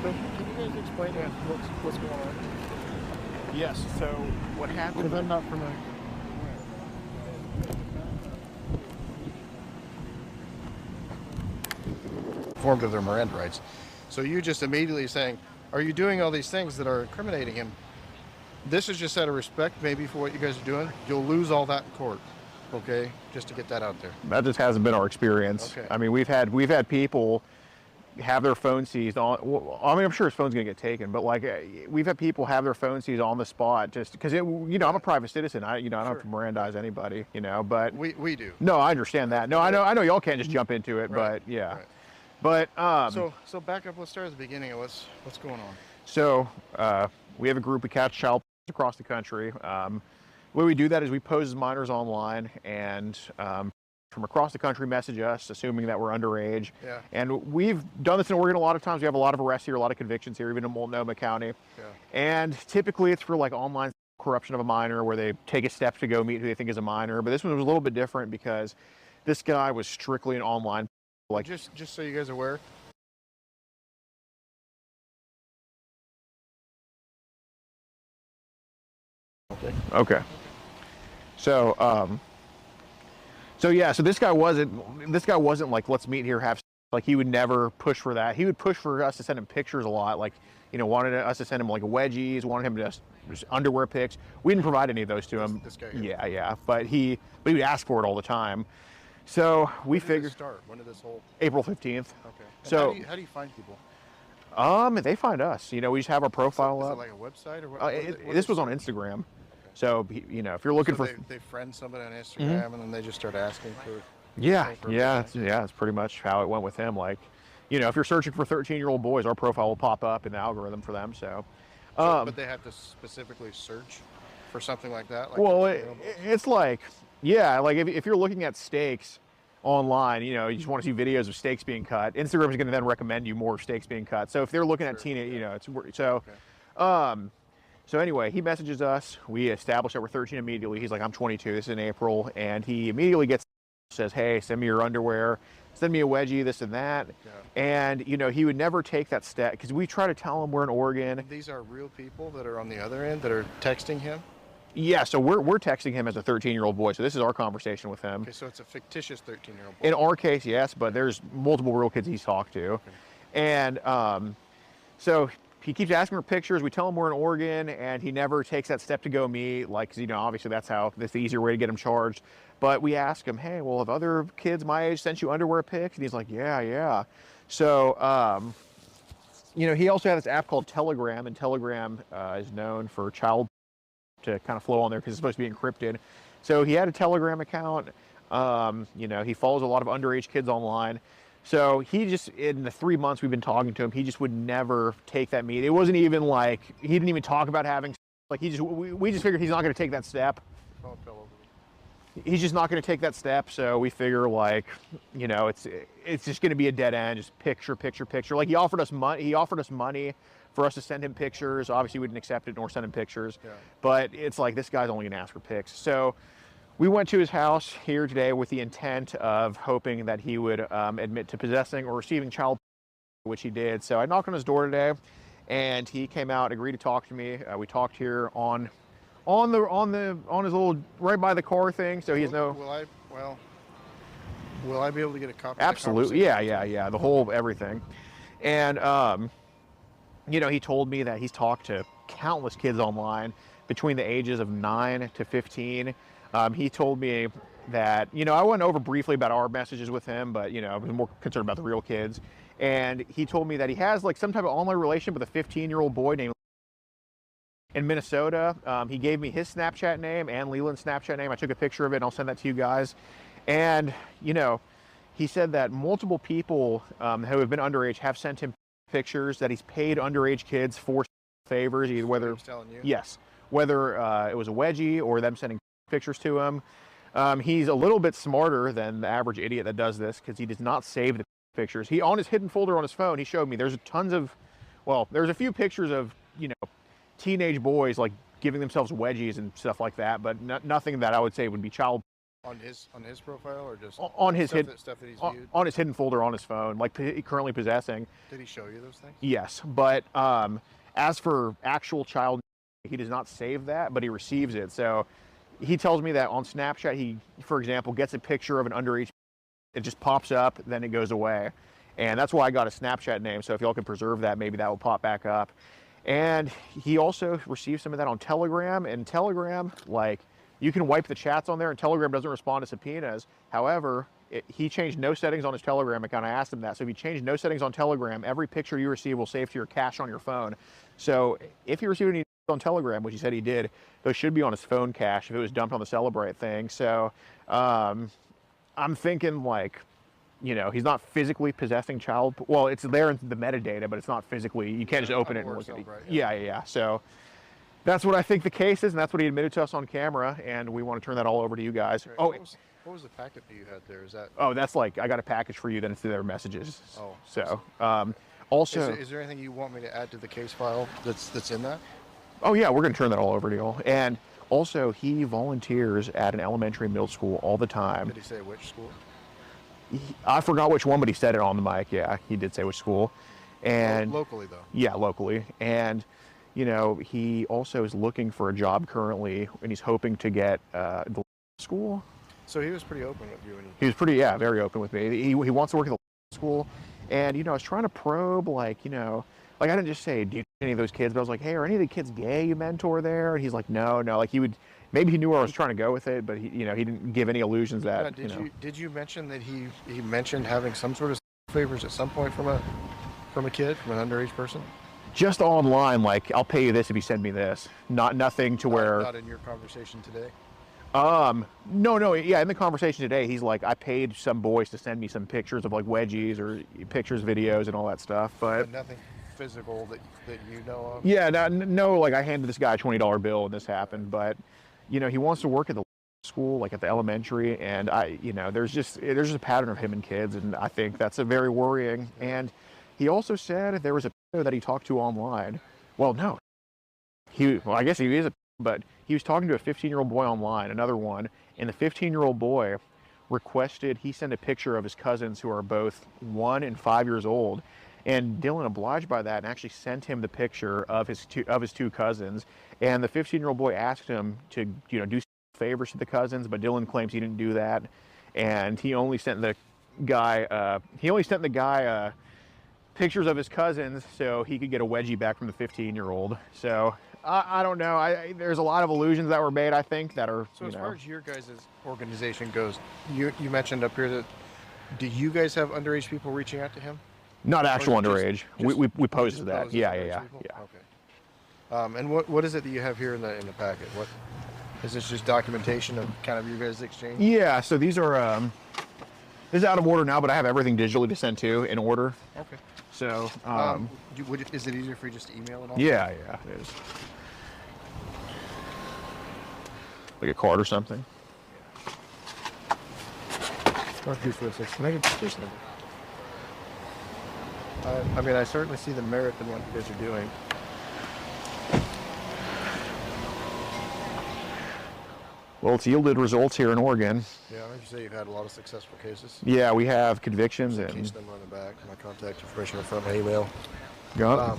Can you guys explain what's going on? Yes. So what happened? Because I'm not familiar. Informed of their Miranda rights. So you just immediately saying, are you doing all these things that are incriminating him? This is just out of respect maybe for what you guys are doing. You'll lose all that in court. Okay? Just to get that out there. That just hasn't been our experience. Okay. I mean, we've had people have their phone seized on. Well, I mean, I'm sure his phone's gonna get taken, but like we've had people have their phone seized on the spot just because you know, I'm a private citizen. I don't have to Mirandize anybody, you know. But We do. no, I understand that. No, I know y'all can't just jump into it, Right, but yeah. right. But So back up. Let's start at the beginning of what's going on. So we have a group. We catch child across the country. The way we do that is we pose as minors online, and from across the country message us, assuming that we're underage. Yeah. And we've done this in Oregon a lot of times. We have a lot of arrests here, a lot of convictions here, even in Multnomah County. Yeah. And typically it's for like online corruption of a minor, where they take a step to go meet who they think is a minor. But this one was a little bit different because this guy was strictly an online. Like, Just so you guys are aware. okay. So yeah, so this guy wasn't like, let's meet here, have, like, he would never push for that. He would push for us to send him pictures a lot, like, you know, wanted us to send him like wedgies, wanted him to just underwear pics. We didn't provide any of those to him. This guy here. Yeah, but he would ask for it all the time. So we When did figured this start? When did this whole? April 15th. Okay. And So how do you find people? they find us. You know, we just have our profile Is up. it like a website or what? This was on Instagram. So you know, if you're looking So for they friend somebody on Instagram and then they just start asking for. yeah, for yeah, information. it's pretty much how it went with him. Like, you know, if you're searching for 13-year-old boys, our profile will pop up in the algorithm for them. So, But they have to specifically search for something like that. Like well, 13-year-old boys? it's like, yeah, like if you're looking at steaks online, you know, you just want to see videos of steaks being cut. Instagram is going to then recommend you more steaks being cut. So if they're looking at Sure, teenage, yeah. you know, it's so. So anyway, he messages us. We establish that we're 13 immediately. He's like, I'm 22. This is in April, and he immediately says, hey, send me your underwear, send me a wedgie, this and that. Yeah. And you know, he would never take that step because we try to tell him we're in Oregon. These are real people that are on the other end that are texting him. Yeah, so we're texting him as a 13-year-old boy. So this is our conversation with him. Okay, so it's a fictitious 13-year-old boy. In our case, yes, but there's multiple real kids he's talked to. Okay. And so he keeps asking for pictures. We tell him we're in Oregon, and he never takes that step to go meet. Like, 'cause, you know, obviously that's the easier way to get him charged. But we ask him, hey, well, have other kids my age sent you underwear pics? And he's like, yeah. So, you know, he also had this app called Telegram, and Telegram is known for child to kind of flow on there because it's supposed to be encrypted. So he had a Telegram account. You know, he follows a lot of underage kids online. So he just, in the 3 months we've been talking to him, he just would never take that meet. It wasn't even like, he didn't even talk about having, like we just figured he's not going to take that step. Phone fell over. He's just not going to take that step. So we figure, like, you know, it's just going to be a dead end, just picture. Like he offered us money for us to send him pictures. Obviously we didn't accept it nor send him pictures, Yeah. but it's like, this guy's only going to ask for pics. So we went to his house here today with the intent of hoping that he would admit to possessing or receiving child, which he did. So I knocked on his door today, and he came out, agreed to talk to me. We talked here on his little right by the car thing. So he has no. Will I be able to get a copy? Of the Absolutely, conversation? yeah. The whole everything, and you know, he told me that he's talked to countless kids online between the ages of 9 to 15. He told me that, you know, I went over briefly about our messages with him, but, you know, I was more concerned about the real kids. And he told me that he has like some type of online relationship with a 15-year-old boy named in Minnesota. He gave me his Snapchat name and Leland's Snapchat name. I took a picture of it and I'll send that to you guys. And, you know, he said that multiple people who have been underage have sent him pictures, that he's paid underage kids for favors, either whether, He's telling you? yes, whether it was a wedgie or them sending pictures to him. He's a little bit smarter than the average idiot that does this because he does not save the pictures. He, on his hidden folder on his phone, he showed me there's there's a few pictures of, you know, teenage boys like giving themselves wedgies and stuff like that, but nothing that I would say would be child. On his profile or just On his stuff that he's viewed? on his hidden folder on his phone, like currently possessing. Did he show you those things? Yes, but as for actual child, he does not save that, but he receives it. So he tells me that on Snapchat, he, for example, gets a picture of an underage, it just pops up, then it goes away. And that's why I got a Snapchat name. So if y'all can preserve that, maybe that will pop back up. And he also received some of that on Telegram. And Telegram, like, you can wipe the chats on there, and Telegram doesn't respond to subpoenas. However, he changed no settings on his Telegram account. I asked him that. So if you change no settings on Telegram, every picture you receive will save to your cache on your phone. So if you receive any on Telegram, which he said he did, those should be on his phone cache if it was dumped on the Celebrate thing. So I'm thinking, like, you know, he's not physically possessing child. Well, it's there in the metadata, but it's not physically. You can't just open it and look at it. Yeah. So that's what I think the case is, and that's what he admitted to us on camera, and we want to turn that all over to you guys. Great. Oh, what was the packet that you had there? Is that? oh, that's like, I got a package for you, then it's their messages. Oh. So, also. Is there anything you want me to add to the case file that's in that? Oh yeah, we're gonna turn that all over to you. And also, he volunteers at an elementary and middle school all the time. Did he say which school? I forgot which one, but he said it on the mic. Yeah, he did say which school. And Locally though. yeah, locally. And you know, he also is looking for a job currently, and he's hoping to get the school. So he was pretty open with you, and He was pretty, yeah, very open with me. He wants to work at the school, and you know, I was trying to probe, like, you know, like I didn't just say, do you know any of those kids, but I was like, hey, are any of the kids gay you mentor there? And he's like, no. Like he would maybe he knew where I was trying to go with it, but he didn't give any illusions Now, that did you mention that he mentioned having some sort of favors at some point from a kid, from an underage person? Just online, like, I'll pay you this if you send me this. Nothing to where. Not in your conversation today. No, yeah. In the conversation today, he's like, I paid some boys to send me some pictures of like wedgies or pictures, videos, and all that stuff. But nothing physical that you know of. yeah, no. Like, I handed this guy a $20 bill and this happened, but he wants to work at the school, like at the elementary, and there's just a pattern of him and kids, and I think that's a very worrying. And he also said there was a that he talked to online. Well, no, I guess he is but he was talking to a 15-year-old boy online, another one, and the 15-year-old boy requested he send a picture of his cousins who are both 1 and 5 years old, and Dylan obliged by that and actually sent him the picture of his two cousins. And the 15-year-old boy asked him to do favors to the cousins, but Dylan claims he didn't do that, and he only sent the guy pictures of his cousins so he could get a wedgie back from the 15-year-old. So I don't know. There's a lot of illusions that were made, I think, that are. So as far as your guys' organization goes, you mentioned up here that do you guys have underage people reaching out to him? Not actual underage. Just we posed that. pose Yeah. Okay. And what is it that you have here in the packet? What is this? Just documentation of kind of your guys' exchange? Yeah. So these are this is out of order now, but I have everything digitally to send to in order. Okay. So is it easier for you just to email it all? Yeah, it is. Like a card or something. I mean, I certainly see the merit in what you guys are doing. Well, it's yielded results here in Oregon. Yeah, like you say, you've had a lot of successful cases. Yeah, we have convictions Case and. number on the back, my contact information in front, my email. You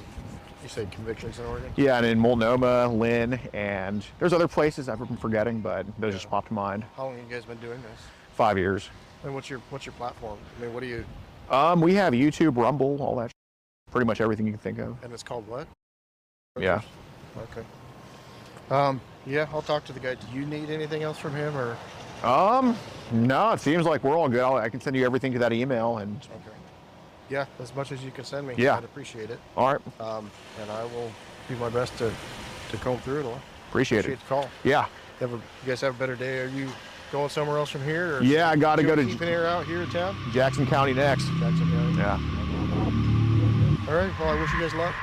said convictions in Oregon? Yeah, and in Multnomah, Lynn, and there's other places I've been forgetting, but those just popped to mind. How long have you guys been doing this? 5 years. And what's your platform? I mean, what do you? We have YouTube, Rumble, all that. Pretty much everything you can think of. And it's called what? Yeah. Okay. Yeah, I'll talk to the guy. Do you need anything else from him, or? No, it seems like we're all good. I can send you everything to that email, and. Okay. Yeah, as much as you can send me. Yeah. I'd appreciate it. All right. And I will do my best to comb through it all. Appreciate the call. Yeah. You guys have a better day. Are you going somewhere else from here? Or Yeah, I got to go to keeping air out here in town? Jackson County next. Jackson County. Yeah. All right. Well, I wish you guys luck.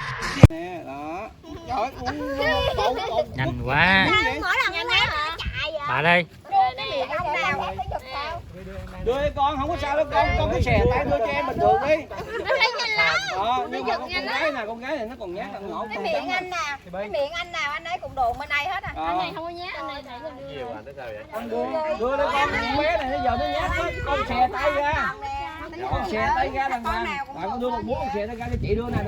Nè, đó. Trời ơi, Nhanh quá. Mỗi lần em nói hả? Chạy vậy? Bà đây. Cái miệng ông nào em phải giật sao? đưa đi con, không có sao đâu con cứ xè tay đưa cho em bình thường đi. Nó lấy nhanh lắm. Nhưng mà con gái này nó còn nhát thằng nhỏ. Cái miệng anh nè, cái miệng anh nào anh ấy cũng đồn bên đây hết à. Anh này không có nhát, anh này để đưa. Đưa đi con, con bé này nó giờ nó nhát quá, con xè tay ra. Con xè tay ra đằng nào. Con đưa một búa con xè tay ra cho chị đưa này.